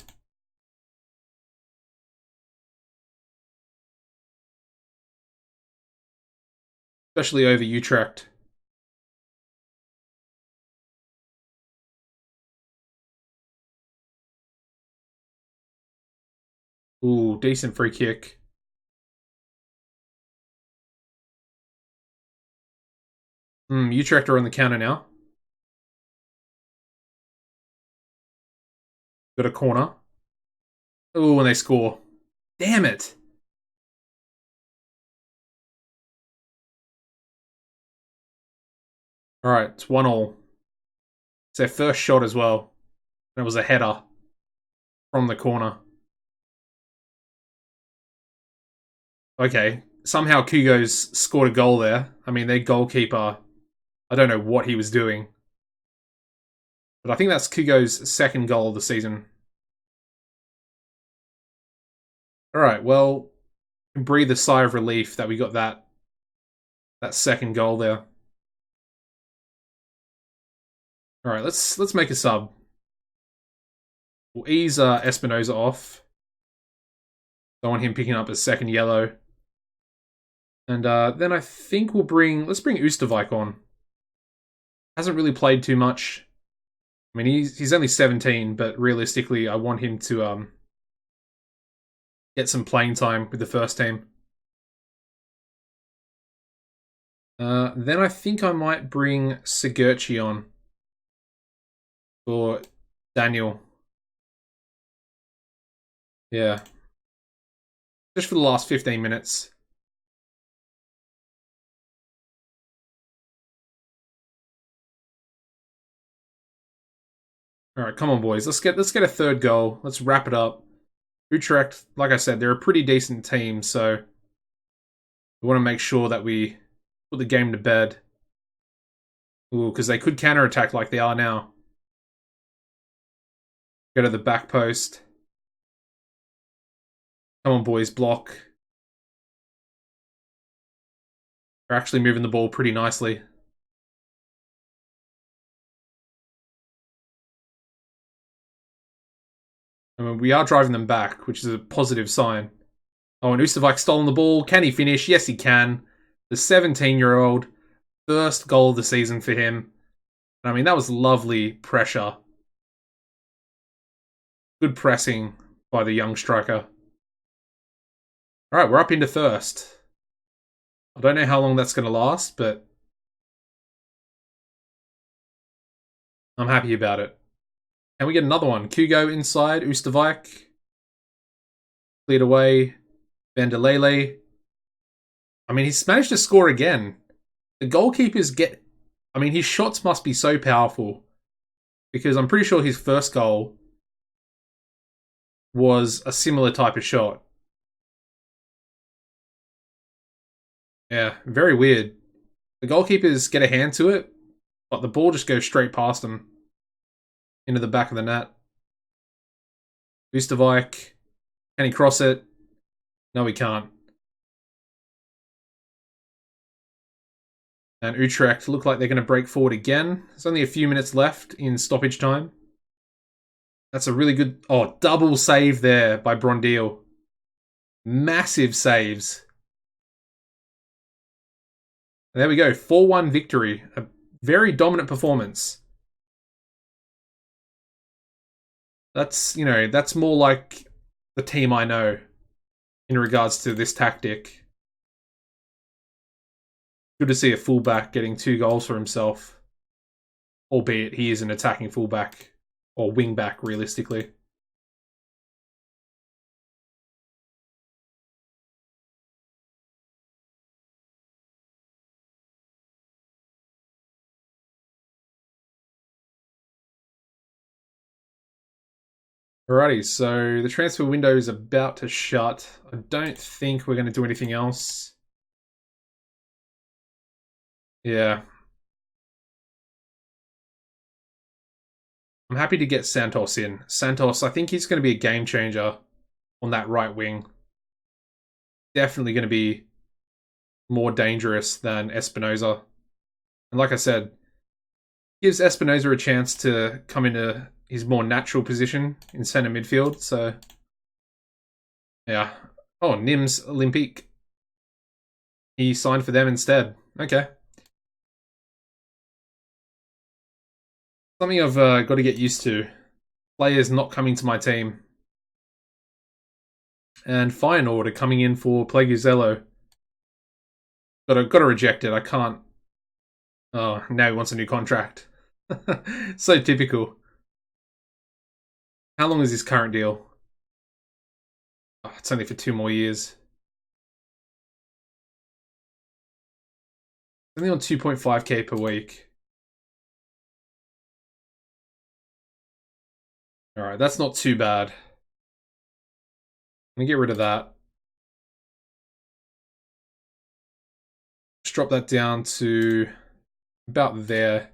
Especially over Utrecht. Ooh, decent free kick. Utrecht are on the counter now. Got a corner. Ooh, and they score. Damn it! Alright, it's 1-1. It's their first shot as well. And it was a header from the corner. Okay, somehow Kugo's scored a goal there. I mean, their goalkeeper, I don't know what he was doing. But I think that's Kugo's second goal of the season. Alright, well, breathe a sigh of relief that we got that second goal there. Alright, let's make a sub. We'll ease Espinoza off. Don't want him picking up his second yellow. And then I think let's bring Oosterwijk on. Hasn't really played too much. I mean, he's only 17, but realistically, I want him to get some playing time with the first team. Then I think I might bring Sigurdsson on for Daniel. Yeah. Just for the last 15 minutes. Alright, come on, boys. Let's get a third goal. Let's wrap it up. Utrecht, like I said, they're a pretty decent team, so we want to make sure that we put the game to bed. Ooh, because they could counterattack like they are now. Go to the back post. Come on, boys, block. They're actually moving the ball pretty nicely. I mean, we are driving them back, which is a positive sign. Oh, and Oosterwijk stolen the ball. Can he finish? Yes, he can. The 17-year-old. First goal of the season for him. I mean, that was lovely pressure. Good pressing by the young striker. Alright, we're up into first. I don't know how long that's going to last, but I'm happy about it. Can we get another one? Kugo inside, Oosterwijk. Cleared away. Vanderlele. I mean, he's managed to score again. The goalkeepers get... I mean, his shots must be so powerful. Because I'm pretty sure his first goal was a similar type of shot. Yeah, very weird. The goalkeepers get a hand to it, but the ball just goes straight past them. Into the back of the net. Oosterwijk. Can he cross it? No, he can't. And Utrecht look like they're going to break forward again. There's only a few minutes left in stoppage time. That's a really good... Oh, double save there by Brondeel. Massive saves. There we go. 4-1 victory. A very dominant performance. That's, that's more like the team I know in regards to this tactic. Good to see a fullback getting 2 goals for himself. Albeit he is an attacking fullback. Or wingback, realistically. Alrighty, so the transfer window is about to shut. I don't think we're going to do anything else. Yeah. I'm happy to get Santos in. Santos, I think he's going to be a game changer on that right wing. Definitely going to be more dangerous than Espinoza. And like I said, gives Espinoza a chance to come into his more natural position in centre midfield. So, yeah. Oh, Nims Olympique. He signed for them instead. Okay. Something I've got to get used to. Players not coming to my team. And Feyenoord are coming in for Pleguzello. Got to reject it. I can't. Oh, now he wants a new contract. So typical. How long is his current deal? Oh, it's only for 2 more years. Only on 2.5k per week. Alright, that's not too bad. Let me get rid of that. Just drop that down to about there.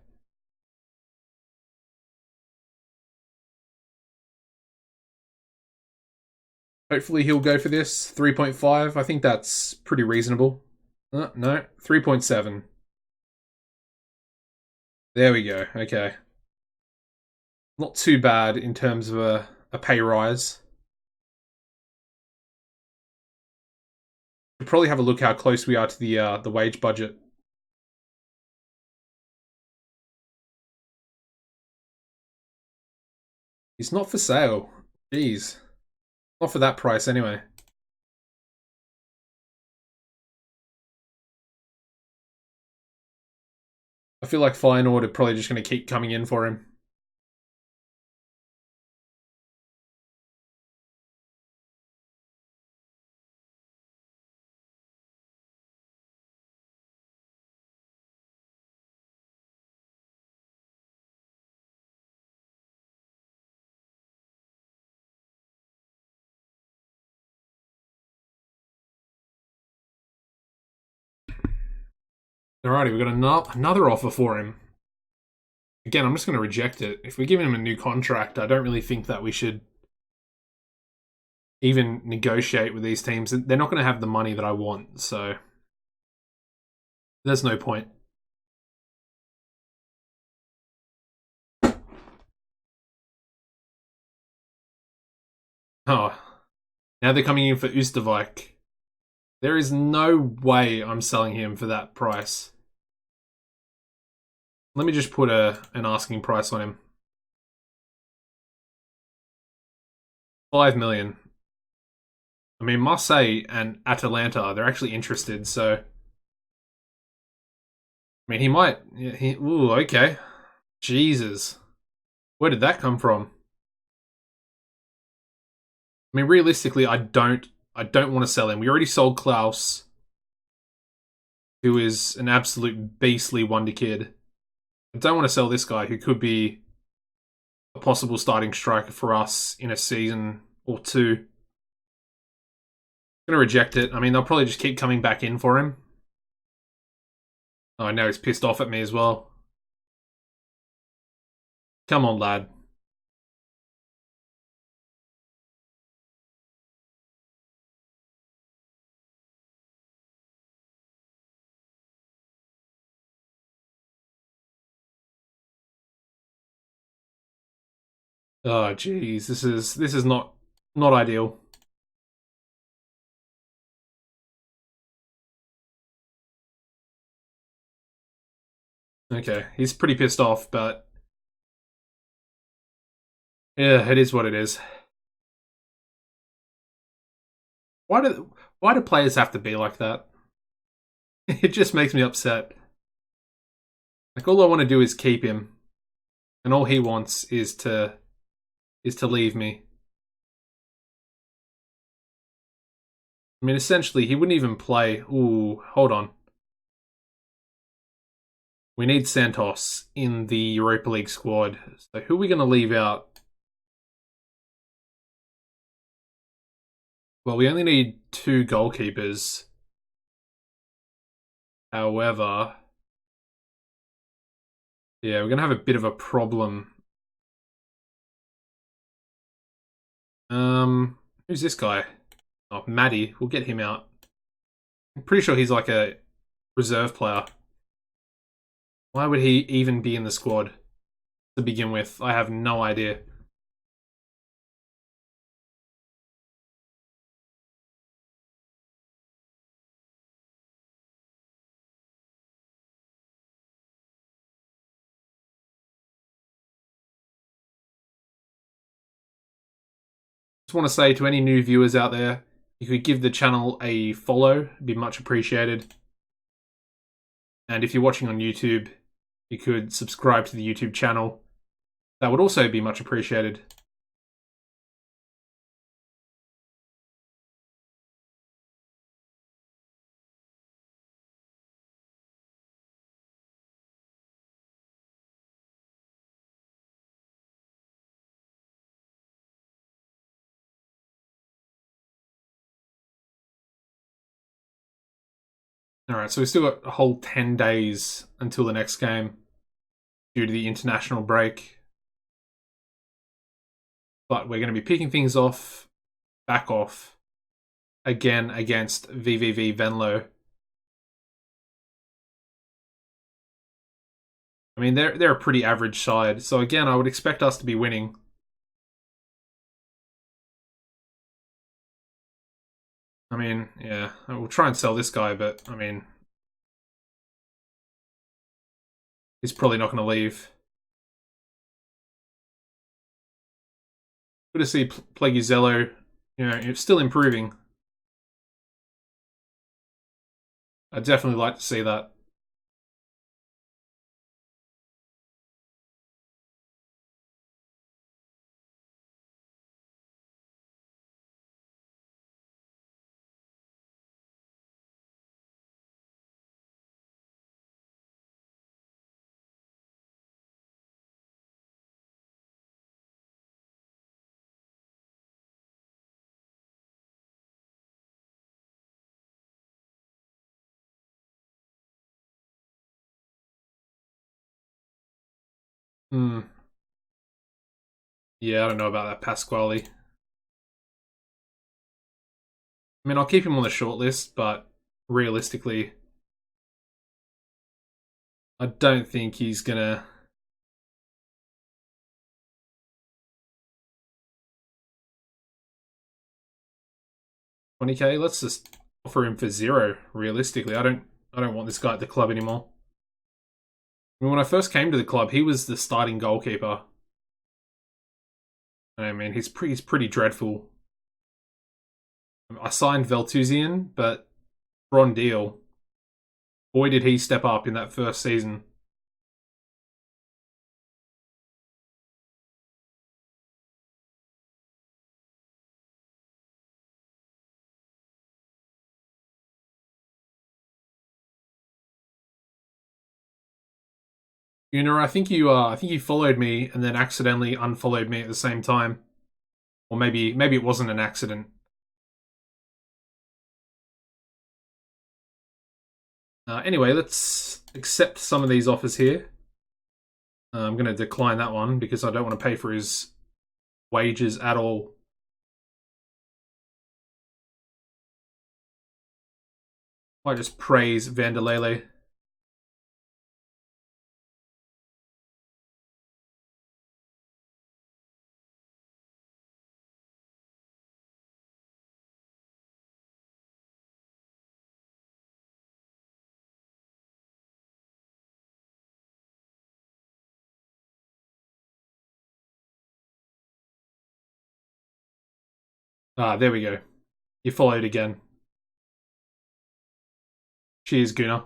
Hopefully he'll go for this. 3.5. I think that's pretty reasonable. No, 3.7. There we go. Okay. Not too bad in terms of a pay rise. We'll probably have a look how close we are to the wage budget. He's not for sale. Jeez. Not for that price anyway. I feel like Feyenoord are probably just going to keep coming in for him. Alrighty, we've got another offer for him. Again, I'm just going to reject it. If we're giving him a new contract, I don't really think that we should even negotiate with these teams. They're not going to have the money that I want, so there's no point. Oh, now they're coming in for Oosterwijk. There is no way I'm selling him for that price. Let me just put an asking price on him. 5 million. I mean, Marseille and Atalanta, they're actually interested, so... I mean, he might... Ooh, okay. Jesus. Where did that come from? I mean, realistically, I don't want to sell him. We already sold Klaus, who is an absolute beastly wonder kid. I don't want to sell this guy, who could be a possible starting striker for us in a season or two. I'm going to reject it. I mean, they'll probably just keep coming back in for him. Oh, I know he's pissed off at me as well. Come on, lad. Oh, jeez, this is not ideal. Okay, he's pretty pissed off, but yeah, it is what it is. Why do players have to be like that? It just makes me upset. Like, all I want to do is keep him, and all he wants is to leave me. I mean, essentially, he wouldn't even play. Ooh, hold on. We need Santos in the Europa League squad. So who are we going to leave out? Well, we only need 2 goalkeepers. However, yeah, we're going to have a bit of a problem. Who's this guy? Oh, Maddie. We'll get him out. I'm pretty sure he's like a reserve player. Why would he even be in the squad to begin with? I have no idea. Just want to say to any new viewers out there, you could give the channel a follow. It'd be much appreciated. And if you're watching on YouTube, you could subscribe to the YouTube channel. That would also be much appreciated. Alright, so we've still got a whole 10 days until the next game due to the international break. But we're going to be picking things back off, again against VVV Venlo. I mean, they're a pretty average side, so again, I would expect us to be winning. I mean, yeah, we'll try and sell this guy, but I mean, he's probably not going to leave. Good to see Pleguzello, still improving. I'd definitely like to see that. Hmm. Yeah, I don't know about that Pasquale. I mean, I'll keep him on the short list, but realistically, I don't think he's gonna. 20k. Let's just offer him for 0. Realistically, I don't want this guy at the club anymore. I mean, when I first came to the club, he was the starting goalkeeper. I mean, he's pretty dreadful. I signed Veltuzian, but Ron deal. Boy, did he step up in that first season. I think you followed me and then accidentally unfollowed me at the same time, or maybe it wasn't an accident. Anyway, let's accept some of these offers here. I'm going to decline that one because I don't want to pay for his wages at all. I just praise Vanderlele. Ah, there we go. You followed again. Cheers, Gunnar.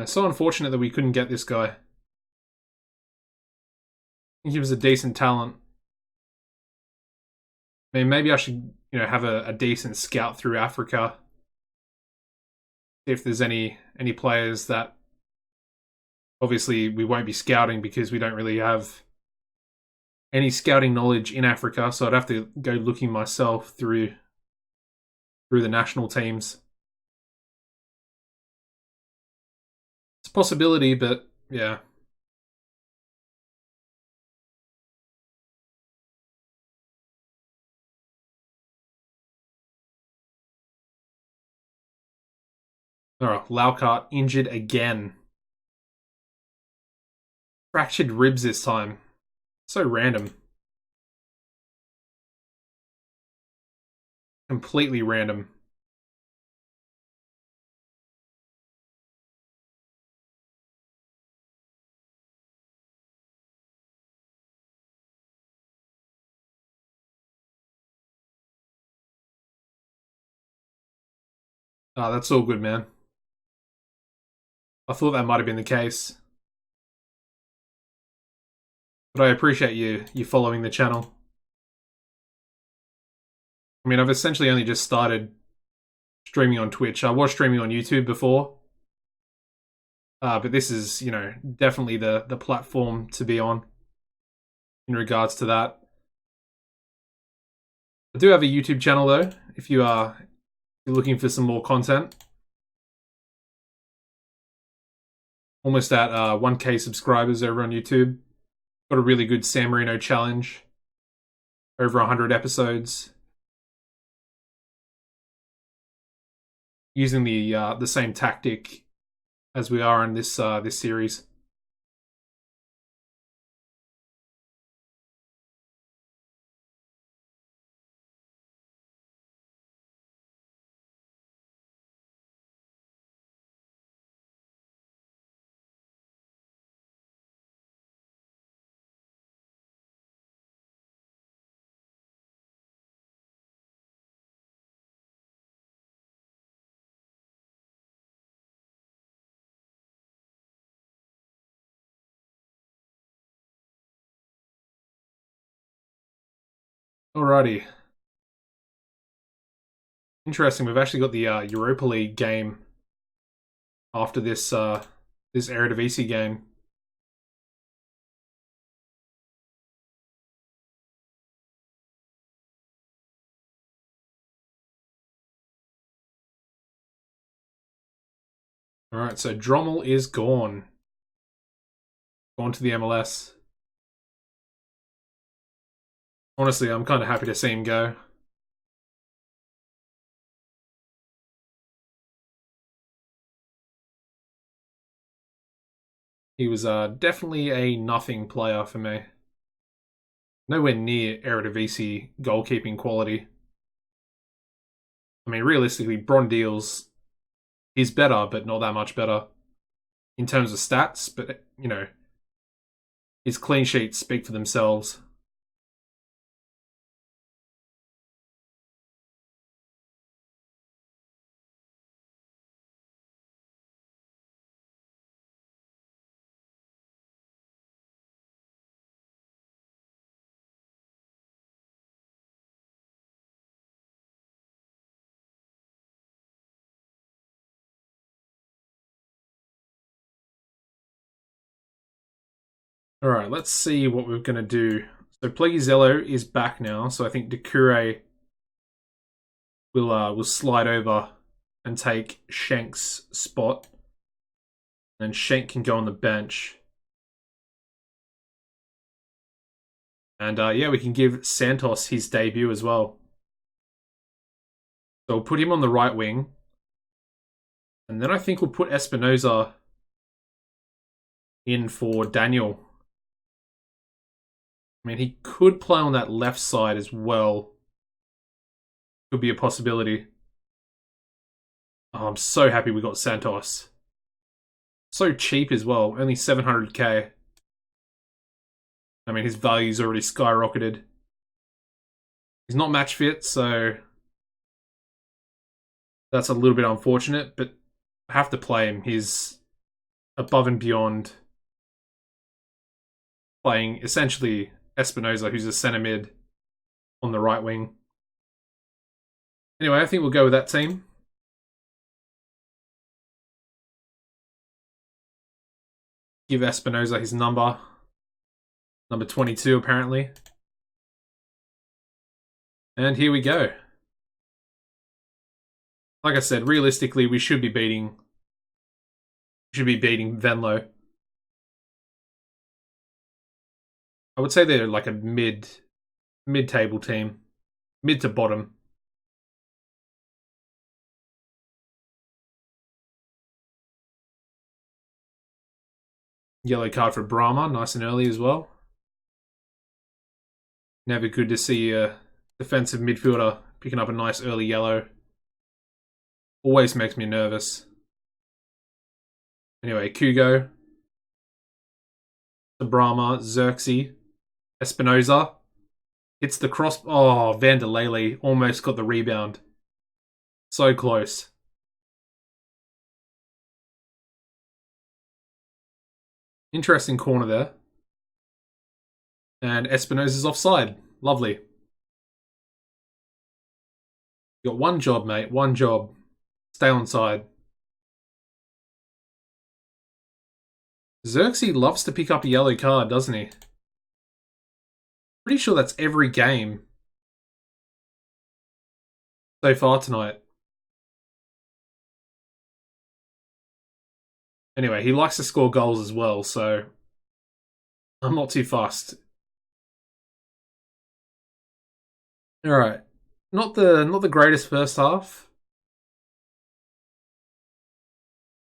So unfortunate that we couldn't get this guy. I think he was a decent talent. I mean, maybe I should, have a decent scout through Africa See if there's any players that obviously we won't be scouting because we don't really have any scouting knowledge in Africa. So I'd have to go looking myself through the national teams. It's a possibility, but yeah. Alright, Laucart injured again. Fractured ribs this time. So random. Completely random. Ah, that's all good, man. I thought that might have been the case. But I appreciate you following the channel. I mean, I've essentially only just started streaming on Twitch. I was streaming on YouTube before. But this is, you know, definitely the platform to be on in regards to that. I do have a YouTube channel though, if you are looking for some more content. Almost at 1K subscribers over on YouTube. Got a really good San Marino challenge. Over 100 episodes. Using the same tactic as we are in this this series. Alrighty. Interesting, we've actually got the Europa League game after this this Eredivisie game. Alright, so Drommel is gone. Gone to the MLS. Honestly, I'm kind of happy to see him go. He was definitely a nothing player for me. Nowhere near Eredivisie goalkeeping quality. I mean, realistically, Brondeals is better, but not that much better in terms of stats. But, you know, his clean sheets speak for themselves. All right, let's see what we're going to do. So Plegizello is back now, so I think Doucouré will slide over and take Schenk's spot. And Schenk can go on the bench. And yeah, we can give Santos his debut as well. So we'll put him on the right wing. And then I think we'll put Espinosa in for Daniel. I mean, he could play on that left side as well. Could be a possibility. Oh, I'm so happy we got Santos. So cheap as well, only 700k. I mean, his value's already skyrocketed. He's not match fit, so that's a little bit unfortunate, but I have to play him. He's above and beyond playing essentially Espinosa, who's a centre mid on the right wing. Anyway, I think we'll go with that team. Give Espinoza his number. Number 22, apparently. And here we go. Like I said, realistically, we should be beating Venlo. I would say they're like a mid-table team. Mid to bottom. Yellow card for Brahma, nice and early as well. Never good to see a defensive midfielder picking up a nice early yellow. Always makes me nervous. Anyway, Kugo. To Brahma, Xerxes. Espinoza. Hits the cross. Oh, Vanderlele almost got the rebound. So close. Interesting corner there. And Espinoza's offside. Lovely. You got one job, mate. One job. Stay onside. Xerxes loves to pick up a yellow card, doesn't he? Pretty sure that's every game so far tonight. Anyway, he likes to score goals as well, so I'm not too fussed. Alright. Not the greatest first half.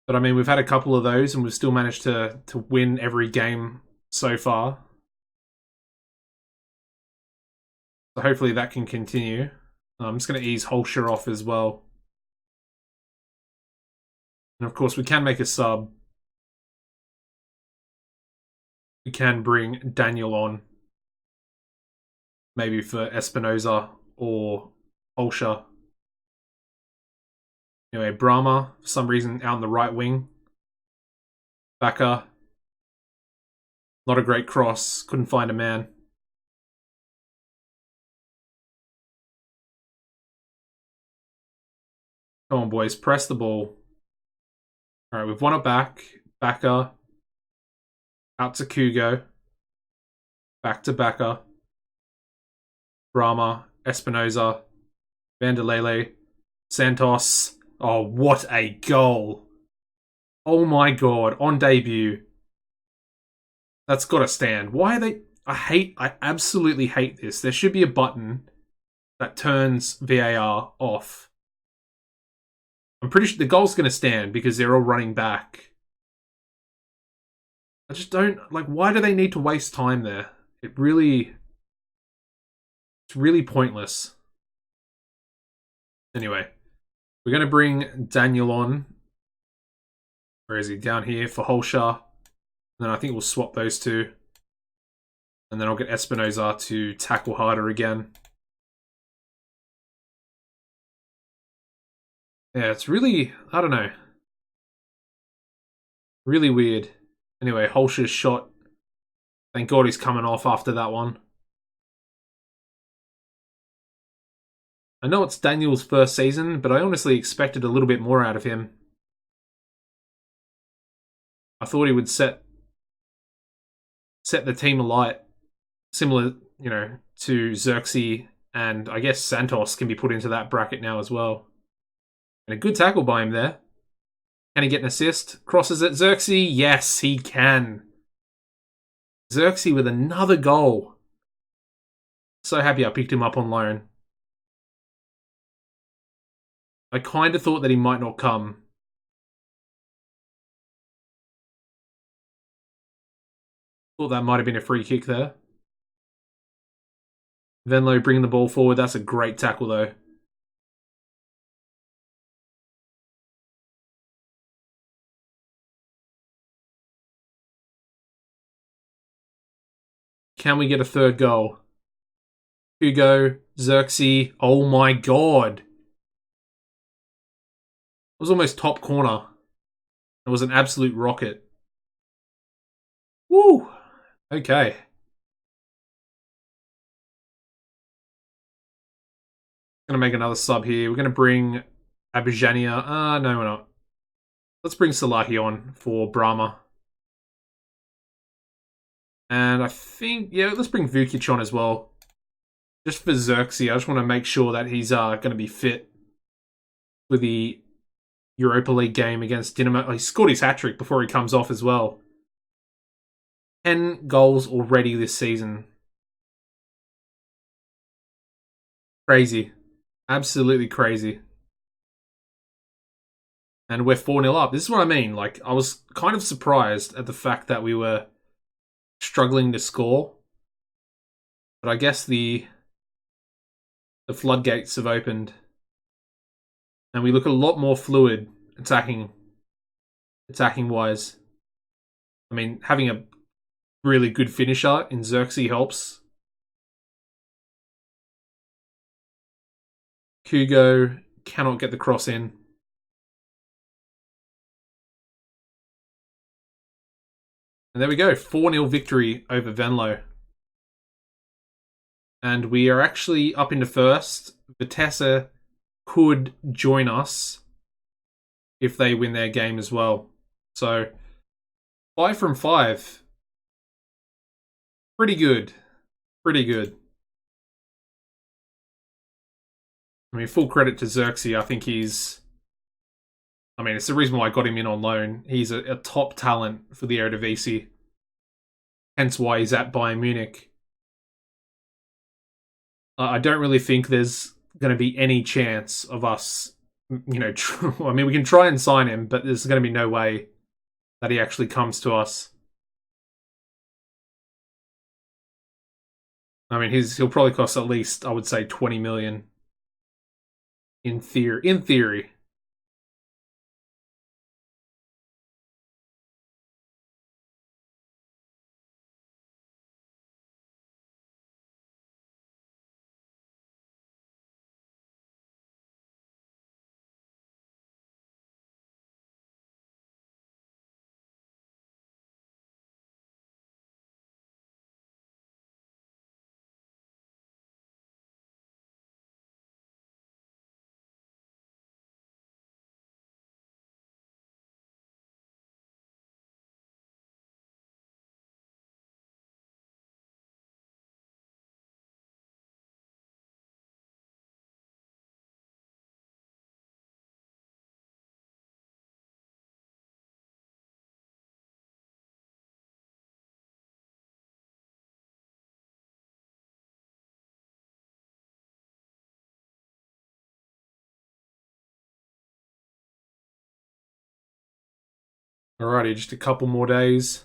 But I mean, we've had a couple of those and we've still managed to win every game so far. So hopefully that can continue. I'm just going to ease Holscher off as well. And of course, we can make a sub. We can bring Daniel on. Maybe for Espinoza or Holscher. Anyway, Brahma, for some reason, out on the right wing. Backer. Not a great cross. Couldn't find a man. Come on, boys. Press the ball. Alright, we've won it back. Backer. Out to Kugo. Back to Backer. Brahma. Espinoza. Vanderlele. Santos. Oh, what a goal. Oh my god. On debut. That's got to stand. Why are they... I absolutely hate this. There should be a button that turns VAR off. I'm pretty sure the goal's going to stand because they're all running back. I just don't... Like, why do they need to waste time there? It's really pointless. Anyway, we're going to bring Daniel on. Where is he? Down here for Holscher. And then I think we'll swap those two. And then I'll get Espinoza to tackle harder again. Yeah, it's really... I don't know. Really weird. Anyway, Holscher's shot. Thank God he's coming off after that one. I know it's Daniel's first season, but I honestly expected a little bit more out of him. I thought he would set the team alight. Similar, you know, to Xerxes, and I guess Santos can be put into that bracket now as well. And a good tackle by him there. Can he get an assist? Crosses it. Xerxes. Yes, he can. Xerxes with another goal. So happy I picked him up on loan. I kind of thought that he might not come. Thought that might have been a free kick there. Venlo bringing the ball forward. That's a great tackle though. Can we get a third goal? Hugo, Xerxes. Oh my god. It was almost top corner. It was an absolute rocket. Woo! Okay. Gonna make another sub here. We're gonna bring Abijania. No, we're not. Let's bring Salahi on for Brahma. And I think, yeah, let's bring Vukic on as well. Just for Xerxes, I just want to make sure that he's going to be fit for the Europa League game against Dinamo. Oh, he scored his hat-trick before he comes off as well. 10 goals already this season. Crazy. Absolutely crazy. And we're 4-0 up. This is what I mean. Like, I was kind of surprised at the fact that we were struggling to score. But I guess the floodgates have opened. And we look a lot more fluid attacking wise. I mean, having a really good finisher in Xerxes helps. Kugo cannot get the cross in. And there we go, 4-0 victory over Venlo. And we are actually up into first. Vitesse could join us if they win their game as well. So, 5 from 5. Pretty good. Pretty good. I mean, full credit to Xerxes. I think he's... I mean, it's the reason why I got him in on loan. He's a top talent for the Eredivisie. Hence why he's at Bayern Munich. I don't really think there's going to be any chance of us, you know... I mean, we can try and sign him, but there's going to be no way that he actually comes to us. I mean, he'll probably cost at least, I would say, 20 million. In theory. Alrighty, just a couple more days.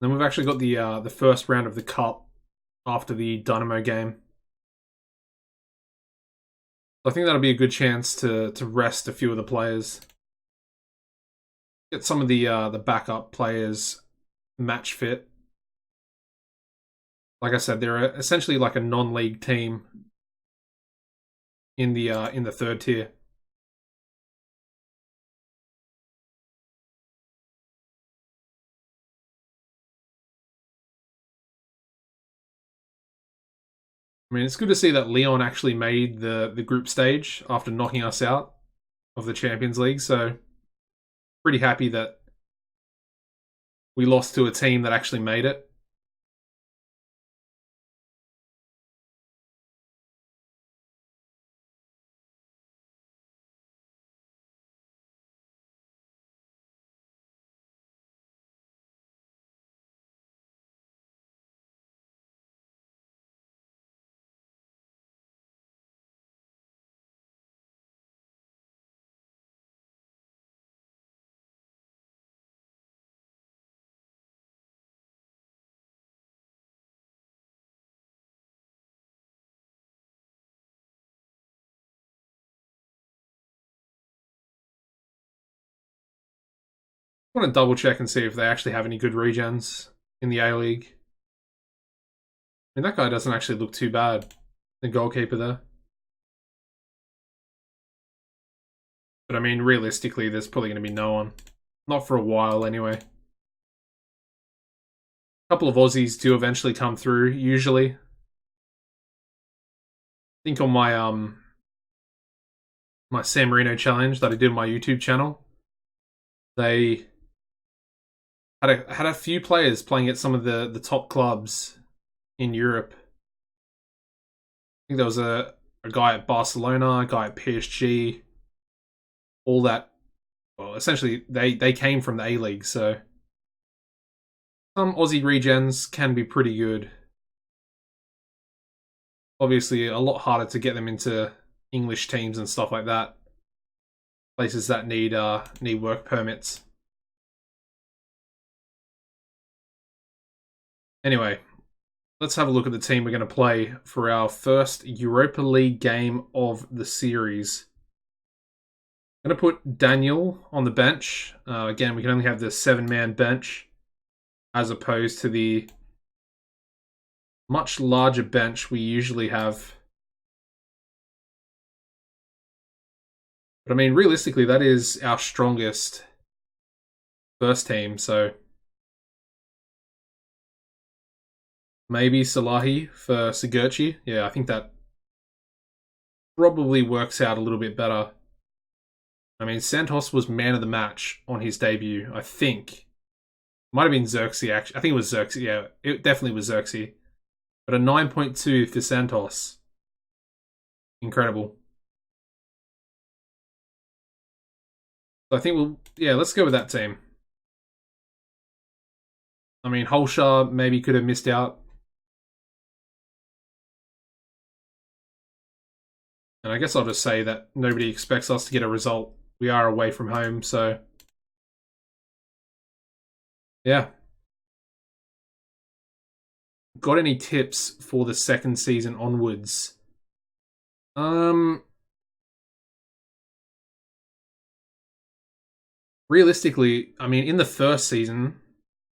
Then we've actually got the first round of the Cup after the Dynamo game. I think that'll be a good chance to rest a few of the players. Get some of the backup players match fit. Like I said, they're essentially like a non-league team in the third tier. I mean, it's good to see that Lyon actually made the group stage after knocking us out of the Champions League. So, pretty happy that we lost to a team that actually made it. I want to double check and see if they actually have any good regens in the A-League. I mean, that guy doesn't actually look too bad, the goalkeeper there. But I mean, realistically, there's probably going to be no one. Not for a while, anyway. A couple of Aussies do eventually come through, usually. I think on my San Marino challenge that I did on my YouTube channel, they Had a few players playing at some of the top clubs in Europe. I think there was a guy at Barcelona, a guy at PSG, all that. Well, essentially, they came from the A-League, so some Aussie regens can be pretty good. Obviously, a lot harder to get them into English teams and stuff like that. Places that need work permits. Anyway, let's have a look at the team we're going to play for our first Europa League game of the series. I'm going to put Daniel on the bench. Again, we can only have the 7-man bench as opposed to the much larger bench we usually have. But I mean, realistically, that is our strongest first team, so maybe Salahi for Sigurci. Yeah, I think that probably works out a little bit better. I mean, Santos was man of the match on his debut, I think. Might have been Xerxes, actually. I think it was Xerxes. Yeah, it definitely was Xerxes. But a 9.2 for Santos. Incredible. So I think let's go with that team. I mean, Holshaw maybe could have missed out. And I guess I'll just say that nobody expects us to get a result. We are away from home, so yeah. Got any tips for the second season onwards? Realistically, I mean, in the first season,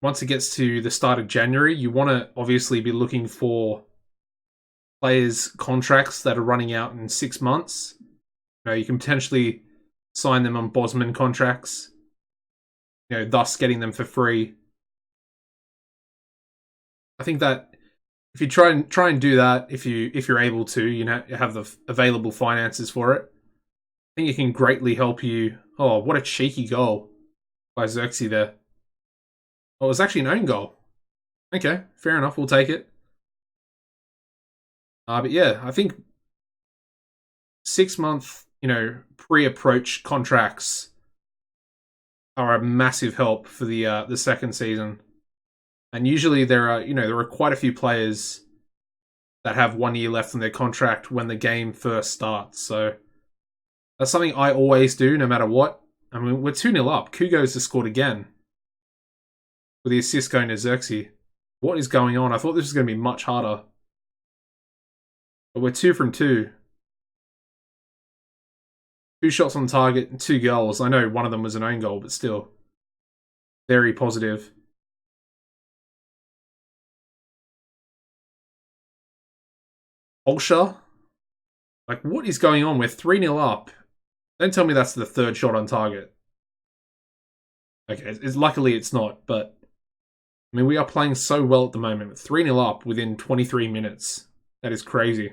once it gets to the start of January, you want to obviously be looking for players' contracts that are running out in 6 months. You know, you can potentially sign them on Bosman contracts, you know, thus getting them for free. I think that if you try and do that, if you're able to, you know, have the available finances for it, I think it can greatly help you. Oh, what a cheeky goal by Xerxes there. Oh, it was actually an own goal. Okay, fair enough. We'll take it. But yeah, I think 6-month, you know, pre-approach contracts are a massive help for the second season. And usually there are quite a few players that have 1 year left on their contract when the game first starts. So that's something I always do, no matter what. I mean, we're 2-0 up. Kugo's just scored again with the assist going to Xerxes. What is going on? I thought this was going to be much harder. But we're 2 from 2. 2 shots on target and 2 goals. I know one of them was an own goal, but still. Very positive. Olsha? Like, what is going on? We're 3-0 up. Don't tell me that's the 3rd shot on target. Okay, luckily it's not, but I mean, we are playing so well at the moment. 3-0 up within 23 minutes. That is crazy.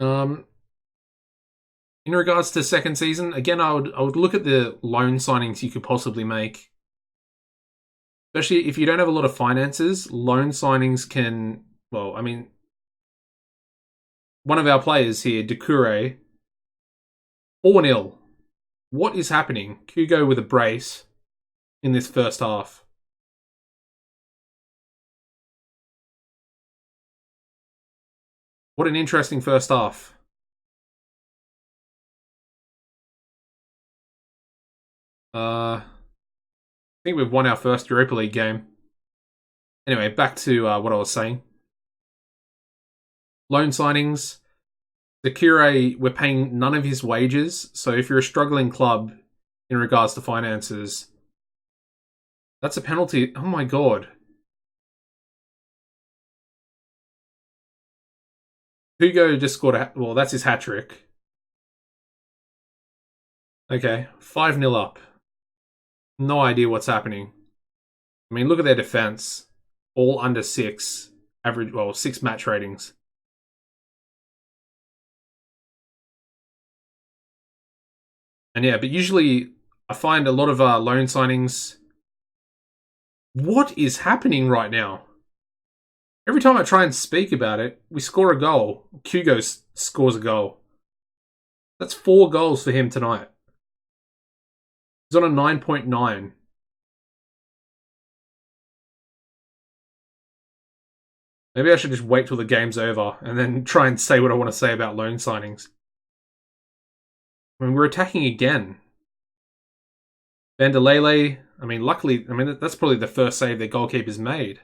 In regards to second season, again, I would look at the loan signings you could possibly make. Especially if you don't have a lot of finances, loan signings can, well, I mean, one of our players here, Dekure, 4-0. What is happening? Kugo with a brace in this first half. What an interesting first half. I think we've won our first Europa League game. Anyway, back to what I was saying. Loan signings. Dekure, we're paying none of his wages. So if you're a struggling club in regards to finances, that's a penalty. Oh my god. Hugo just scored well, that's his hat-trick. Okay, 5-0 up. No idea what's happening. I mean, look at their defense. All under 6. Average, well, 6 match ratings. And yeah, but usually I find a lot of loan signings. What is happening right now? Every time I try and speak about it, we score a goal. Hugo scores a goal. That's 4 goals for him tonight. He's on a 9.9. Maybe I should just wait till the game's over and then try and say what I want to say about loan signings. I mean, we're attacking again. Vanderlele, I mean, luckily, that's probably the first save their goalkeeper's made.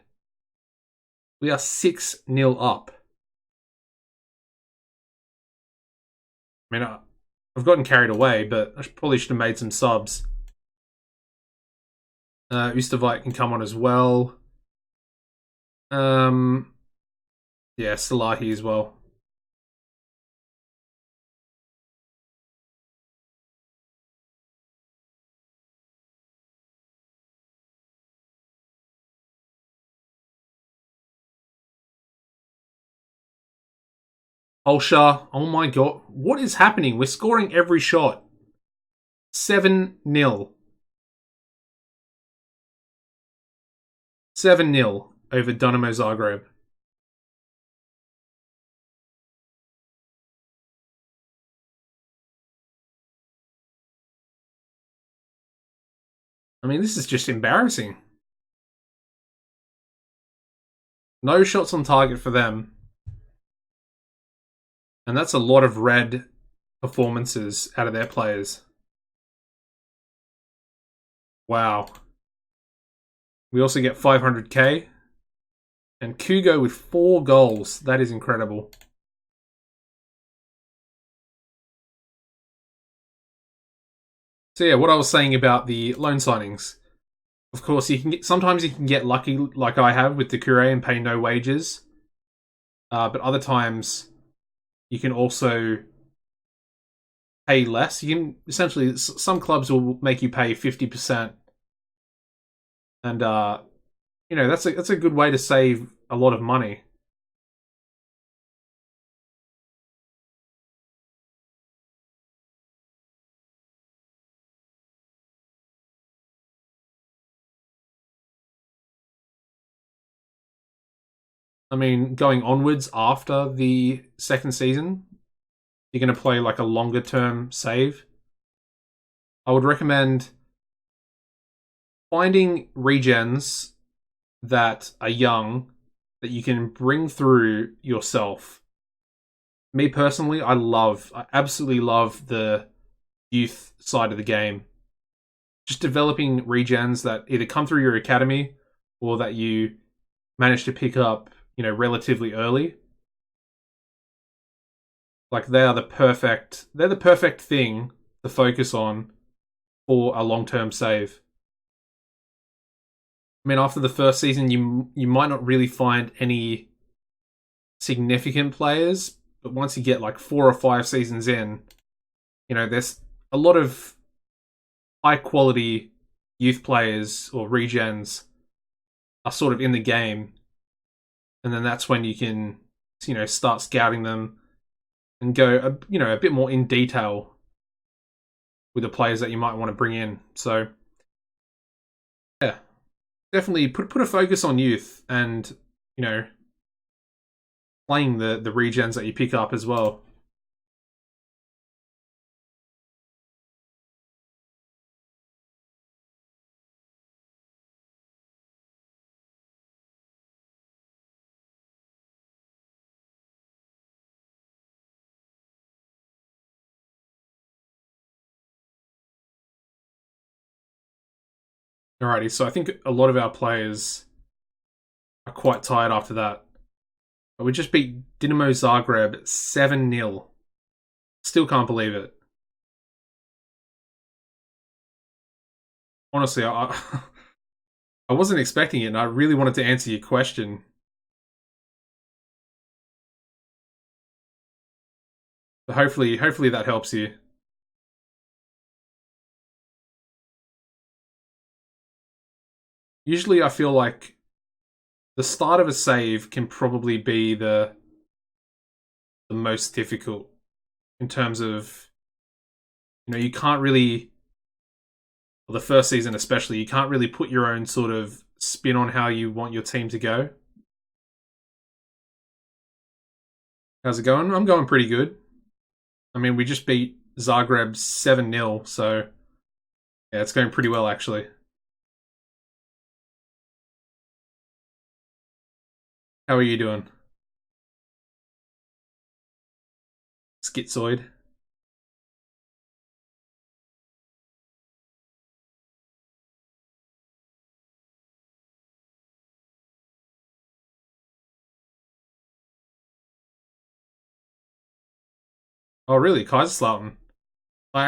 We are 6-0 up. I mean, I've gotten carried away, but I probably should have made some subs. Oosterwijk can come on as well. Yeah, Salahi as well. Olsha, oh my god. What is happening? We're scoring every shot. 7-0. 7-0 over Dynamo Zagreb. I mean, this is just embarrassing. No shots on target for them. And that's a lot of red performances out of their players. Wow. We also get 500k. And Hugo with 4 goals. That is incredible. So yeah, what I was saying about the loan signings. Of course, sometimes you can get lucky, like I have with the Curé, and pay no wages. But other times, you can also pay less. You can essentially, some clubs will make you pay 50%, and that's a good way to save a lot of money. I mean, going onwards after the second season, you're going to play like a longer term save. I would recommend finding regens that are young that you can bring through yourself. Me personally, I absolutely love the youth side of the game. Just developing regens that either come through your academy or that you manage to pick up, relatively early. Like they're the perfect thing to focus on for a long-term save. I mean, after the first season, you might not really find any significant players, but once you get like 4 or 5 seasons in, there's a lot of high-quality youth players or regens are sort of in the game, and then that's when you can, start scouting them and go, a bit more in detail with the players that you might want to bring in. So, yeah, definitely put a focus on youth and, playing the regens that you pick up as well. Alrighty, so I think a lot of our players are quite tired after that. But we just beat Dinamo Zagreb 7-0. Still can't believe it. Honestly, I I wasn't expecting it, and I really wanted to answer your question. But hopefully that helps you. Usually I feel like the start of a save can probably be the most difficult in terms of You know, you can't really, well, the first season especially, you can't really put your own sort of spin on how you want your team to go. How's it going? I'm going pretty good. I mean, we just beat Zagreb 7-0, so yeah, it's going pretty well actually. How are you doing? Schizoid. Oh, really? Kaiserslautern. I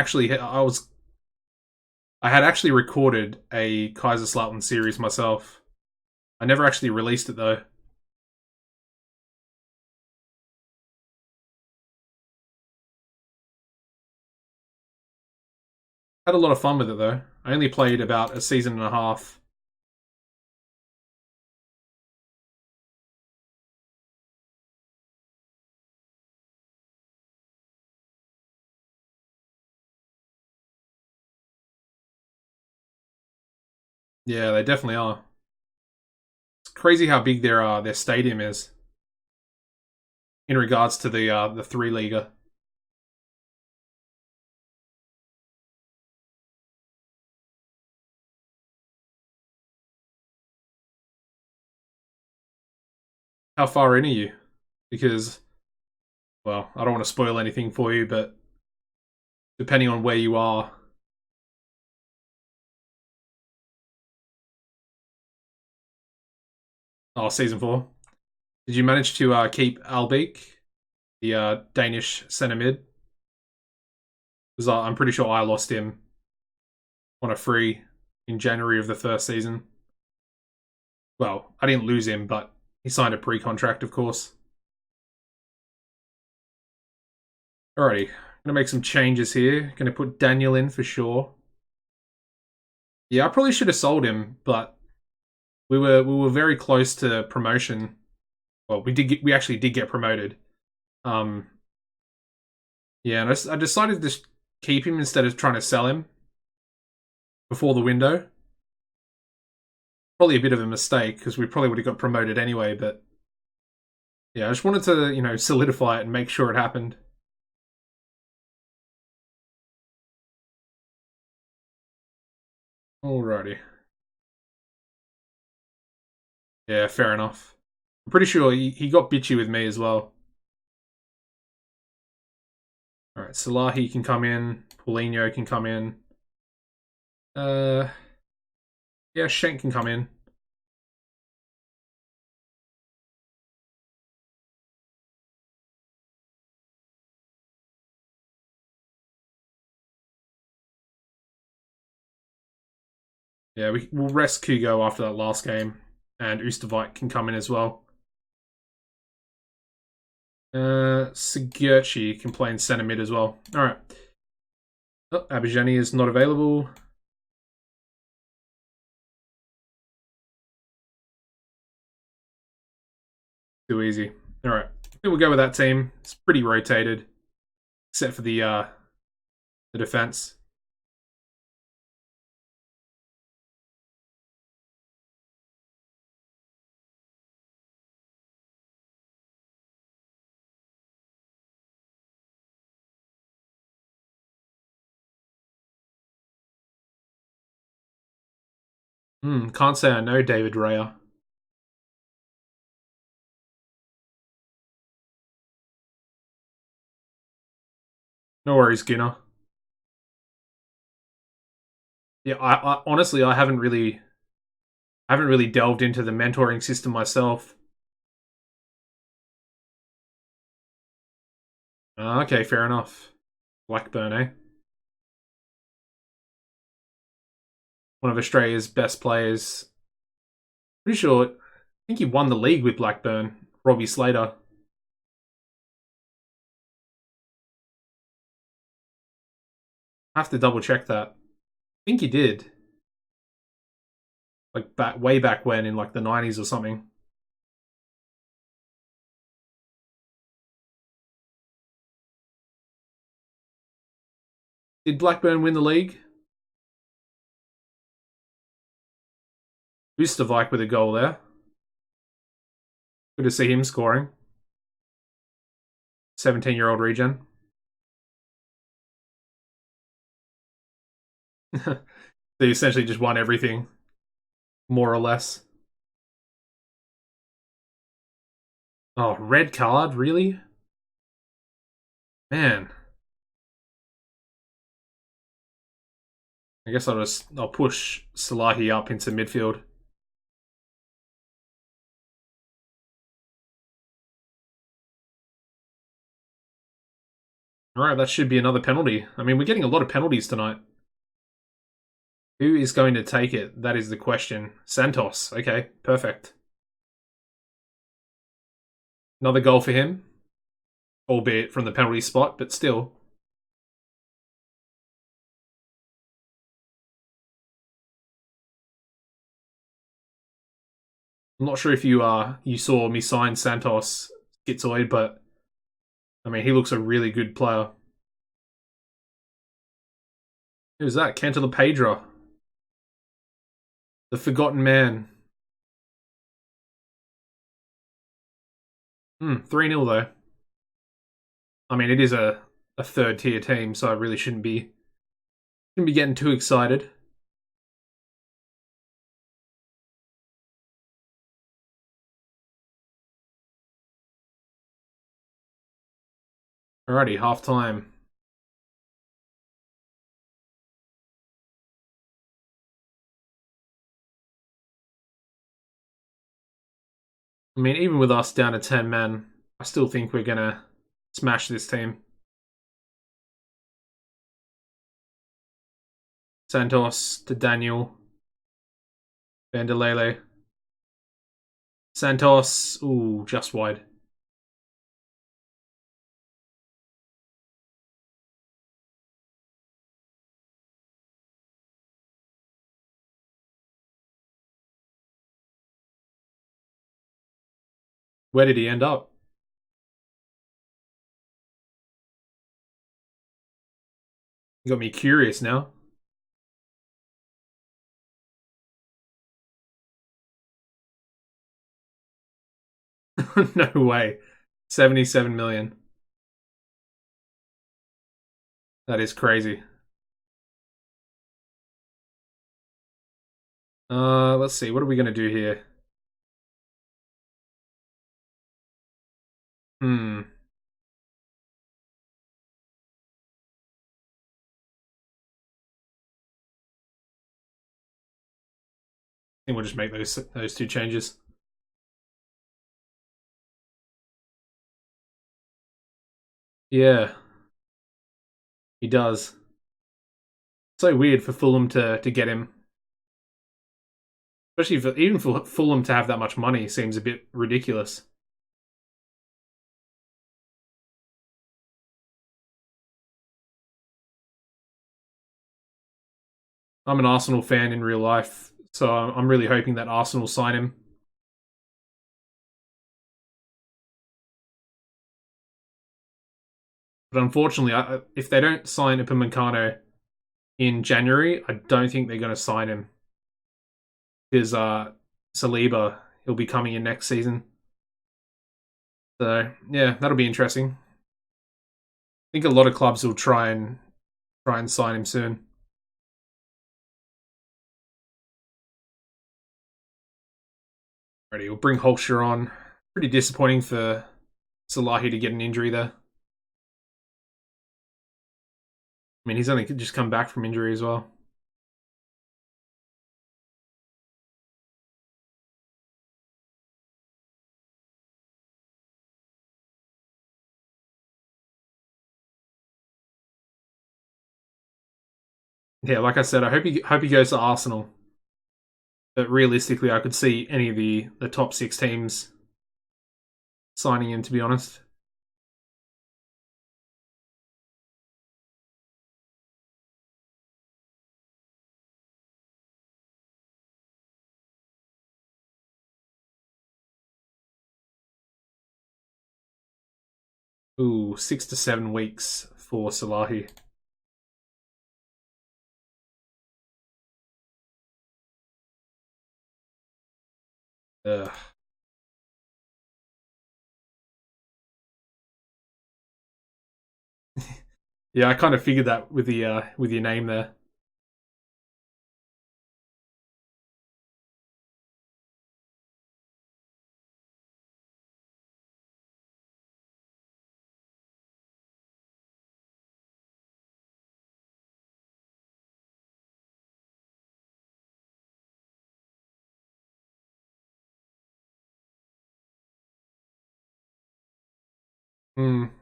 had actually recorded a Kaiserslautern series myself. I never actually released it though. Had a lot of fun with it though. I only played about a season and a half. Yeah, they definitely are. It's crazy how big their stadium is in regards to the three leaguer. How far in are you? Because, well, I don't want to spoil anything for you, but depending on where you are. Oh, season 4. Did you manage to keep Albeek, the Danish centre mid? Because I'm pretty sure I lost him on a free in January of the first season. Well, I didn't lose him, but he signed a pre-contract, of course. Alrighty, gonna make some changes here. Gonna put Daniel in for sure. Yeah, I probably should have sold him, but we were very close to promotion. Well, we actually did get promoted. Um, yeah, and I decided to keep him instead of trying to sell him before the window. Probably a bit of a mistake because we probably would have got promoted anyway. But yeah, I just wanted to solidify it and make sure it happened. Alrighty. Yeah, fair enough. I'm pretty sure he got bitchy with me as well. Alright, Salahi can come in. Paulinho can come in. Uh, yeah, Shank can come in. Yeah, we'll rest Kugo after that last game. And Oosterwijk can come in as well. Sigurchi can play in centre mid as well. Alright. Oh, Abijani is not available. Too easy. Alright. I think we'll go with that team. It's pretty rotated. Except for the defense. Can't say I know David Raya. No worries, Gunnar. Yeah, I honestly I haven't really delved into the mentoring system myself. Okay, fair enough. Blackburn, eh? One of Australia's best players. Pretty sure. I think he won the league with Blackburn. Robbie Slater. I have to double check that. I think he did. Like way back when in like the 90s or something. Did Blackburn win the league? Ustavik with a goal there. Good to see him scoring. 17-year-old regen. So he essentially just won everything, more or less. Oh, red card? Really? Man. I guess I'll push Salahi up into midfield. Alright, that should be another penalty. I mean, we're getting a lot of penalties tonight. Who is going to take it? That is the question. Santos. Okay, perfect. Another goal for him. Albeit from the penalty spot, but still. I'm not sure if you saw me sign Santos Schizoid, but I mean, he looks a really good player. Who's that? Cantor Pedro. The Forgotten Man. 3-0 though. I mean, it is a third tier team, so I really shouldn't be getting too excited. Alrighty, half time. I mean, even with us down to 10 men, I still think we're gonna smash this team. Santos to Daniel. Vanderlele. Santos. Ooh, just wide. Where did he end up? You got me curious now. No way. 77 million. That is crazy. Let's see. What are we going to do here? I think we'll just make those two changes. Yeah, he does. So weird for Fulham to get him. Especially even for Fulham to have that much money seems a bit ridiculous. I'm an Arsenal fan in real life, so I'm really hoping that Arsenal sign him. But unfortunately, if they don't sign Upamecano in January, I don't think they're going to sign him. Because Saliba, he'll be coming in next season. So, yeah, that'll be interesting. I think a lot of clubs will try and sign him soon. Alrighty, we'll bring Holscher on. Pretty disappointing for Salahi to get an injury there. I mean, he's only just come back from injury as well. Yeah, like I said, I hope he goes to Arsenal. But realistically, I could see any of the top 6 teams signing him, to be honest. Ooh, 6 to 7 weeks for Salahi. Ugh. Yeah, I kind of figured that with your name there.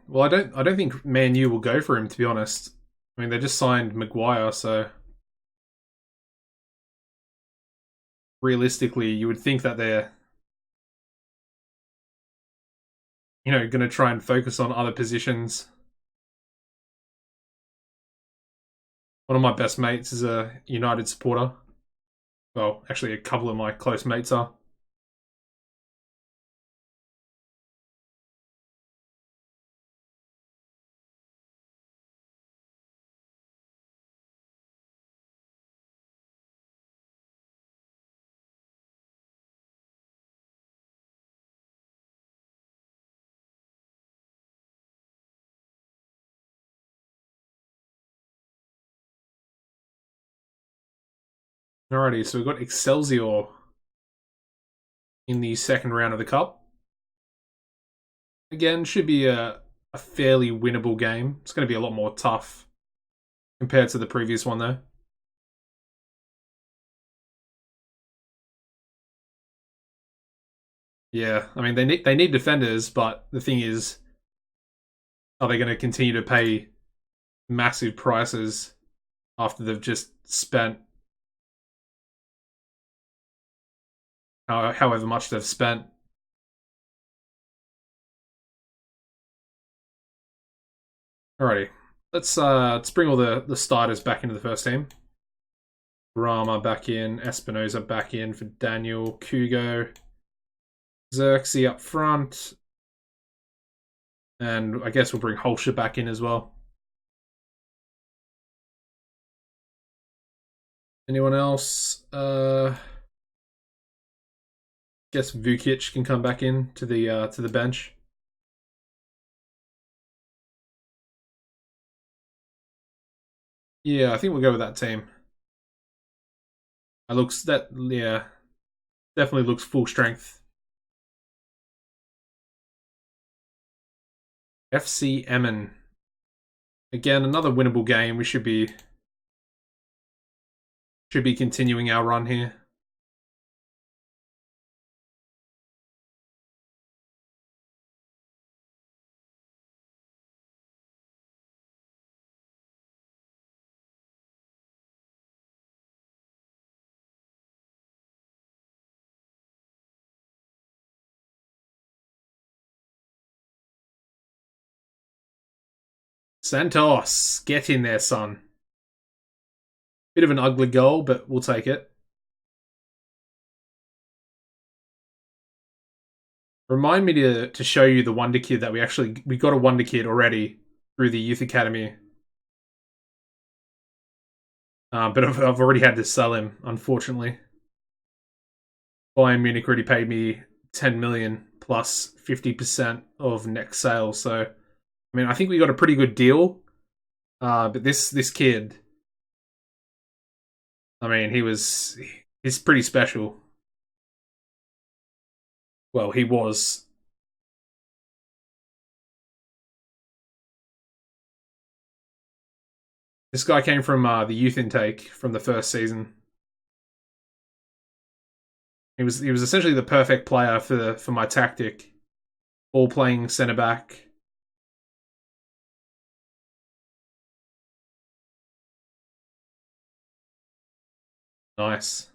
Well, I don't think Man U will go for him, to be honest. I mean, they just signed Maguire, so realistically, you would think that they're going to try and focus on other positions. One of my best mates is a United supporter. Well, actually, a couple of my close mates are. Alrighty, so we've got Excelsior in the second round of the Cup. Again, should be a fairly winnable game. It's going to be a lot more tough compared to the previous one, though. Yeah, I mean they need defenders, but the thing is, are they going to continue to pay massive prices after they've just spent however much they've spent? Alrighty, let's bring all the starters back into the first team. Rama back in, Espinoza back in for Daniel, Kugo, Xerxes up front, and I guess we'll bring Holscher back in as well. Anyone else? Guess Vukic can come back in to the bench. Yeah, I think we'll go with that team. It looks that yeah, definitely looks full strength. FC Emmen. Again, another winnable game. We should be continuing our run here. Santos, get in there, son. Bit of an ugly goal, but we'll take it. Remind me to show you the Wonder Kid that we got a Wonder Kid already through the youth academy. But I've already had to sell him, unfortunately. Bayern Munich already paid me 10 million plus 50% of next sales. So, I mean, I think we got a pretty good deal. But this kid, I mean, he's pretty special. Well, he was. This guy came from the youth intake from the first season. He was essentially the perfect player for my tactic. All playing centre back. Nice.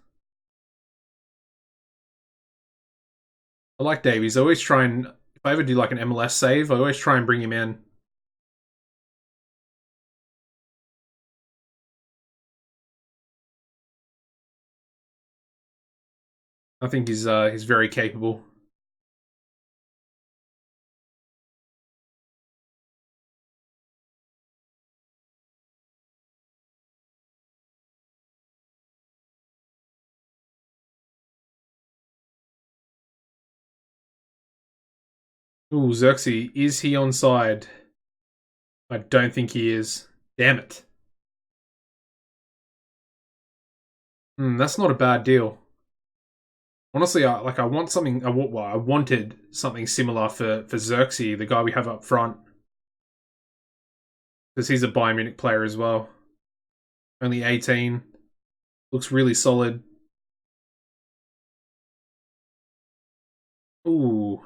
I like Davies. I always try and if I ever do like an MLS save, I always try and bring him in. I think he's very capable. Ooh, Xerxes, is he onside? I don't think he is. Damn it. That's not a bad deal. Honestly, I want something. I wanted something similar for Xerxes, the guy we have up front, because he's a Bayern Munich player as well. Only 18, looks really solid. Ooh,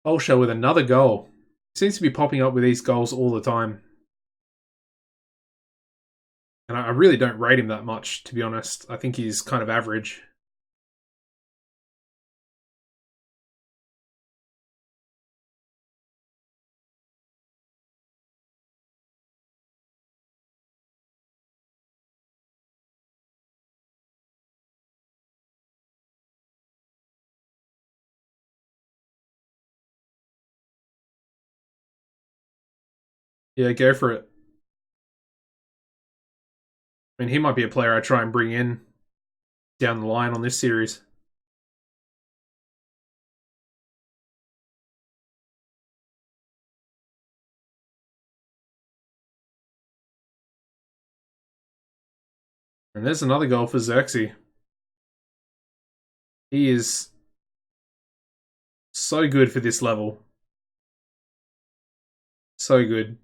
Olsha with another goal. Seems to be popping up with these goals all the time, and I really don't rate him that much, to be honest. I think he's kind of average. Yeah, go for it. I mean, he might be a player I try and bring in down the line on this series. And there's another goal for Xerxes. He is so good for this level. So good.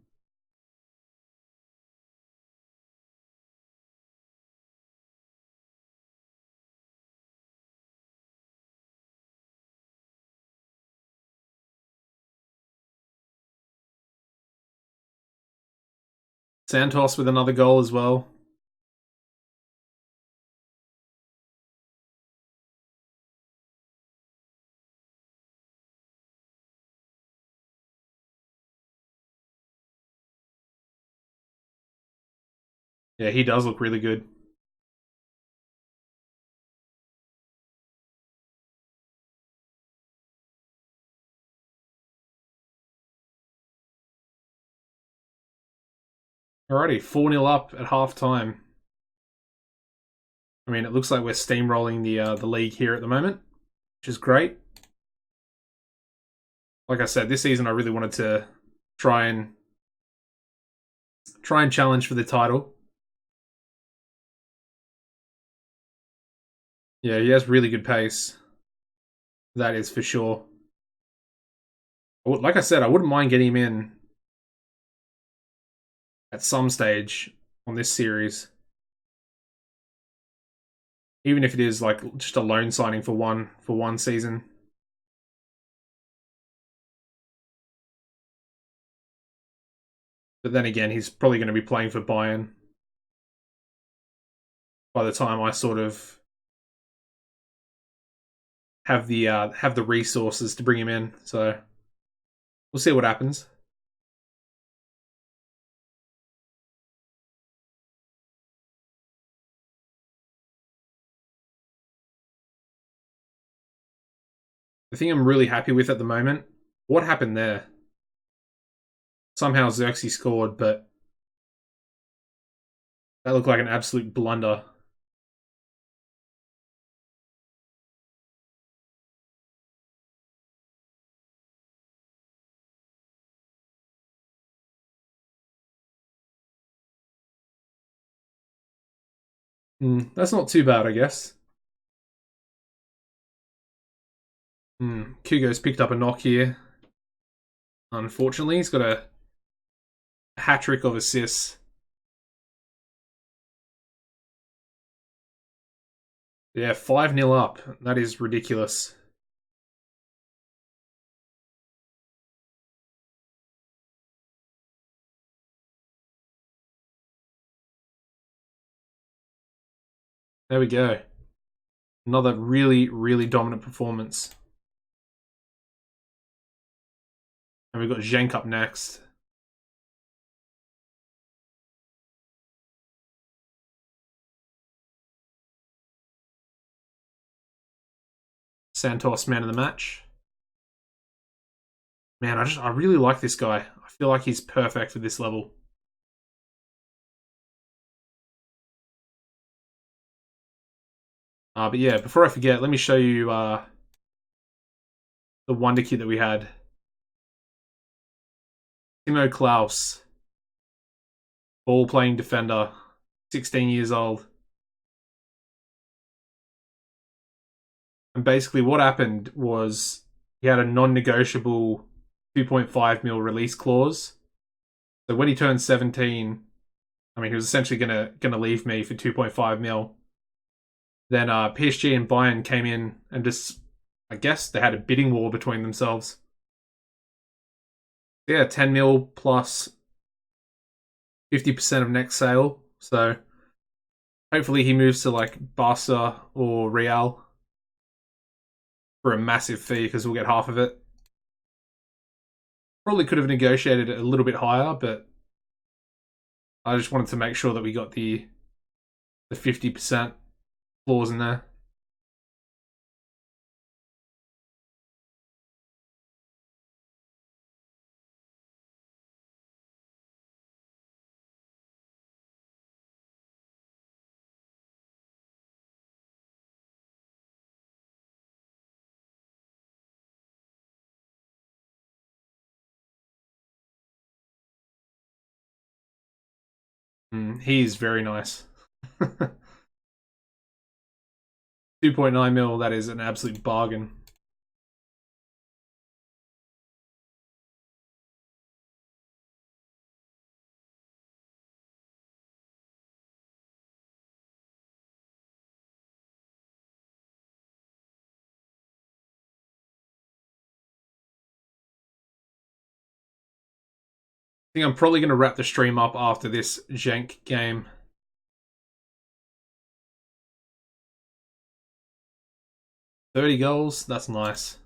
Santos with another goal as well. Yeah, he does look really good. Alrighty, 4-0 up at half time. I mean, it looks like we're steamrolling the league here at the moment, which is great. Like I said, this season I really wanted to try and challenge for the title. Yeah, he has really good pace. That is for sure. Like I said, I wouldn't mind getting him in at some stage on this series, even if it is like just a loan signing for one season. But then again, he's probably going to be playing for Bayern by the time I sort of have the resources to bring him in. So we'll see what happens. The thing I'm really happy with at the moment, what happened there? Somehow Xerxes scored, but that looked like an absolute blunder. That's not too bad, I guess. Kugo's picked up a knock here. Unfortunately, he's got a hat trick of assists. Yeah, 5-0 up. That is ridiculous. There we go. Another really, really dominant performance. And we've got Zhenk up next. Santos, man of the match. Man, I really like this guy. I feel like he's perfect for this level. But yeah, before I forget, let me show you the wonder kid that we had. Timo Klaus, ball playing defender, 16 years old. And basically what happened was he had a non-negotiable 2.5 mil release clause. So when he turned 17, I mean, he was essentially gonna leave me for 2.5 mil. Then PSG and Bayern came in and just, I guess they had a bidding war between themselves. Yeah, 10 mil plus 50% of next sale. So hopefully he moves to like Barca or Real for a massive fee because we'll get half of it. Probably could have negotiated it a little bit higher, but I just wanted to make sure that we got the 50% clause in there. He's very nice. 2.9 mil, that is an absolute bargain. I think I'm probably going to wrap the stream up after this jank game. 30 goals, that's nice.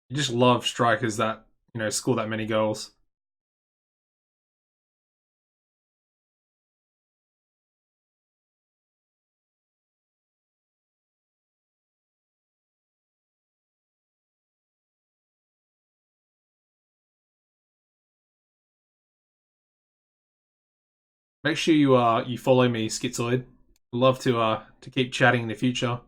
You just love strikers that, score that many goals. Make sure you follow me, Schizoid. I'd love to keep chatting in the future.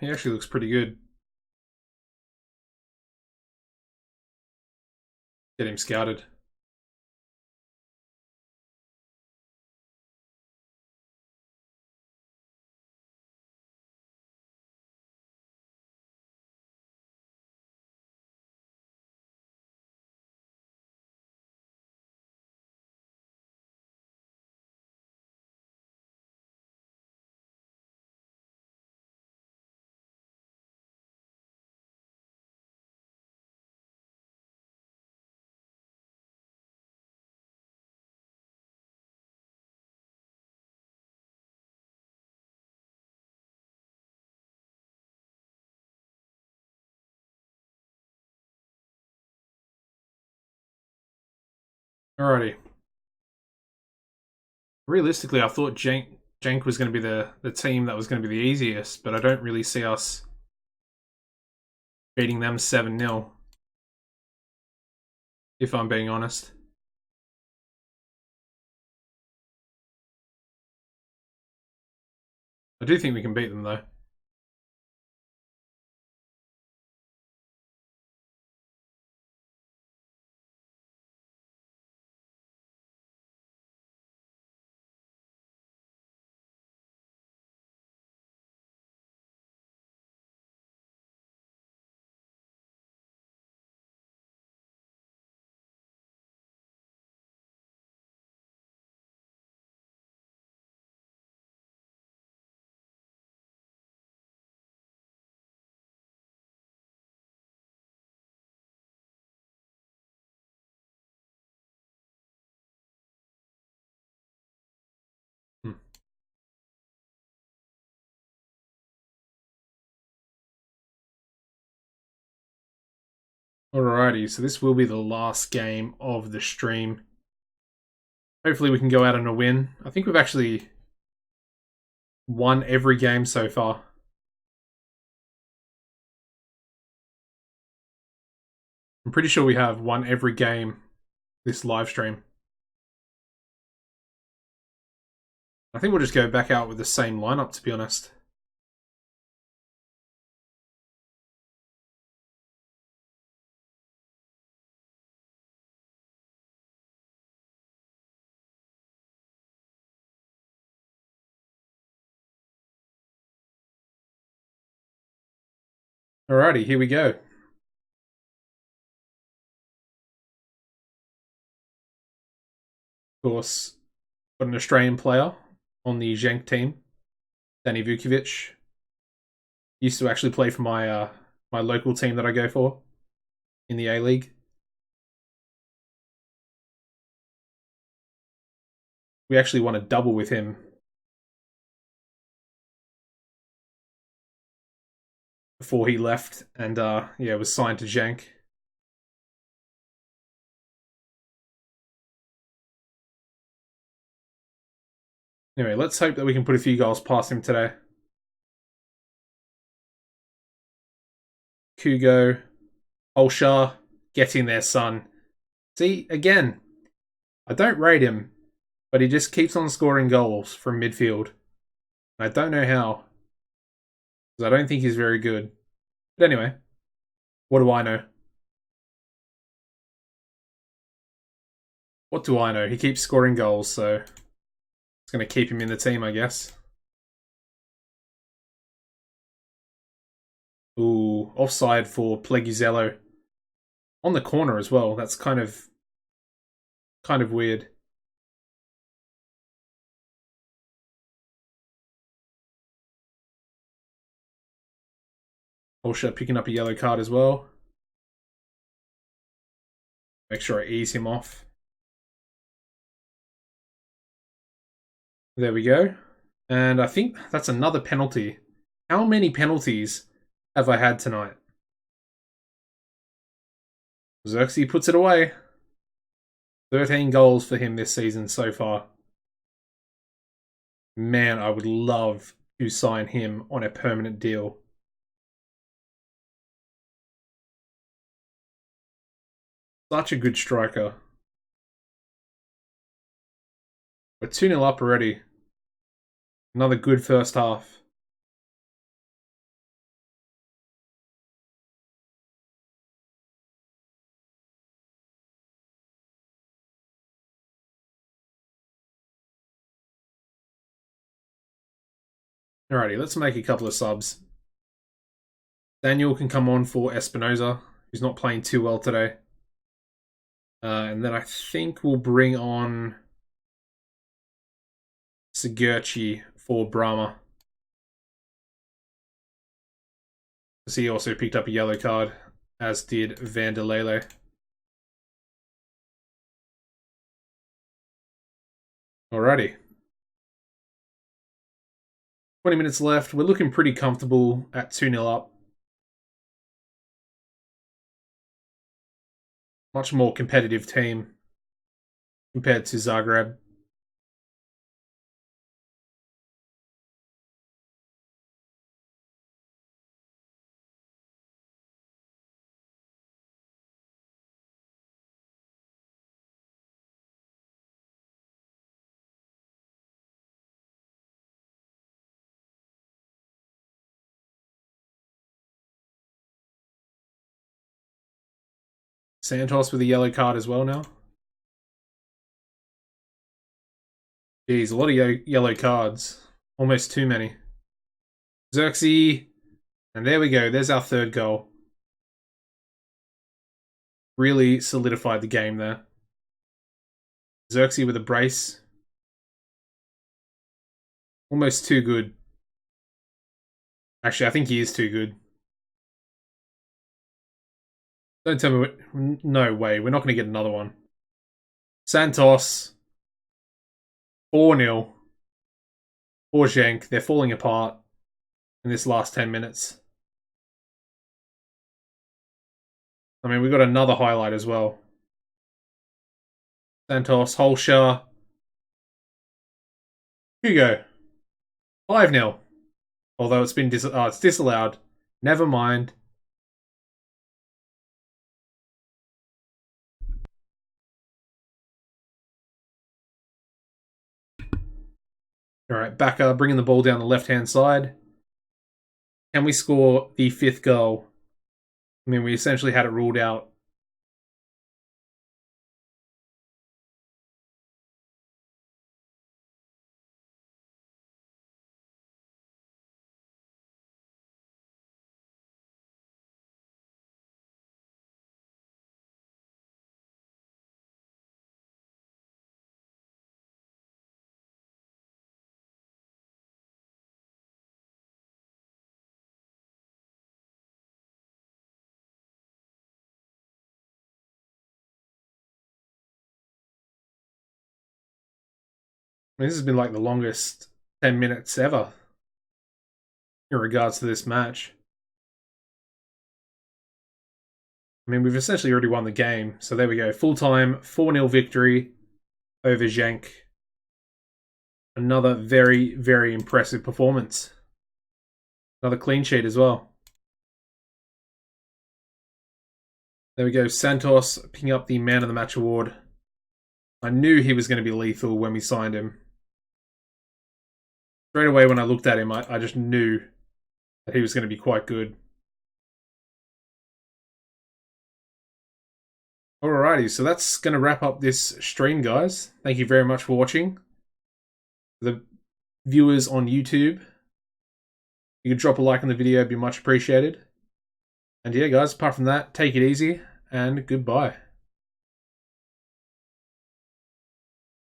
He actually looks pretty good. Get him scouted. Alrighty. Realistically, I thought Jank was going to be the team that was going to be the easiest, but I don't really see us beating them 7-0, if I'm being honest. I do think we can beat them, though. Hmm. Alrighty, so this will be the last game of the stream. Hopefully we can go out on a win. I think we've actually won every game so far. I'm pretty sure we have won every game this live stream. I think we'll just go back out with the same lineup, to be honest. Alrighty, here we go. Of course, got an Australian player on the Genk team, Danny Vukovic. Used to actually play for my my local team that I go for in the A-League. We actually won a double with him before he left, and yeah, was signed to Genk. Anyway, let's hope that we can put a few goals past him today. Kugo, Olsha, get in there, son. See, again, I don't rate him, but he just keeps on scoring goals from midfield. I don't know how, because I don't think he's very good. But anyway, what do I know? What do I know? He keeps scoring goals, so it's going to keep him in the team, I guess. Ooh, offside for Pleguzello. On the corner as well. That's kind of weird. Olsha picking up a yellow card as well. Make sure I ease him off. There we go. And I think that's another penalty. How many penalties have I had tonight? Xerxes puts it away. 13 goals for him this season so far. Man, I would love to sign him on a permanent deal. Such a good striker. We're 2-0 up already. Another good first half. Alrighty, let's make a couple of subs. Daniel can come on for Espinoza, who's not playing too well today. And then I think we'll bring on Sigurchi for Brahma. Because he also picked up a yellow card, as did Vanderlele. Alrighty. 20 minutes left. We're looking pretty comfortable at 2-0 up. Much more competitive team compared to Zagreb. Santos with a yellow card as well now. Jeez, a lot of yellow cards. Almost too many. Xerxes. And there we go. There's our third goal. Really solidified the game there. Xerxes with a brace. Almost too good. Actually, I think he is too good. Don't tell me what... No way. We're not going to get another one. Santos. 4-0. Borzenk. They're falling apart in this last 10 minutes. I mean, we got another highlight as well. Santos, Holscher. Hugo. 5-0. Although it's been it's disallowed. Never mind. Alright, Baka bringing the ball down the left-hand side. Can we score the 5th goal? I mean, we essentially had it ruled out. I mean, this has been like the longest 10 minutes ever in regards to this match. I mean, we've essentially already won the game. So there we go. Full-time, 4-0 victory over Genk. Another very, very impressive performance. Another clean sheet as well. There we go. Santos picking up the Man of the Match award. I knew he was going to be lethal when we signed him. Straight away when I looked at him, I just knew that he was going to be quite good. Alrighty, so that's going to wrap up this stream, guys. Thank you very much for watching. The viewers on YouTube, you could drop a like on the video, it'd be much appreciated. And yeah, guys, apart from that, take it easy, and goodbye.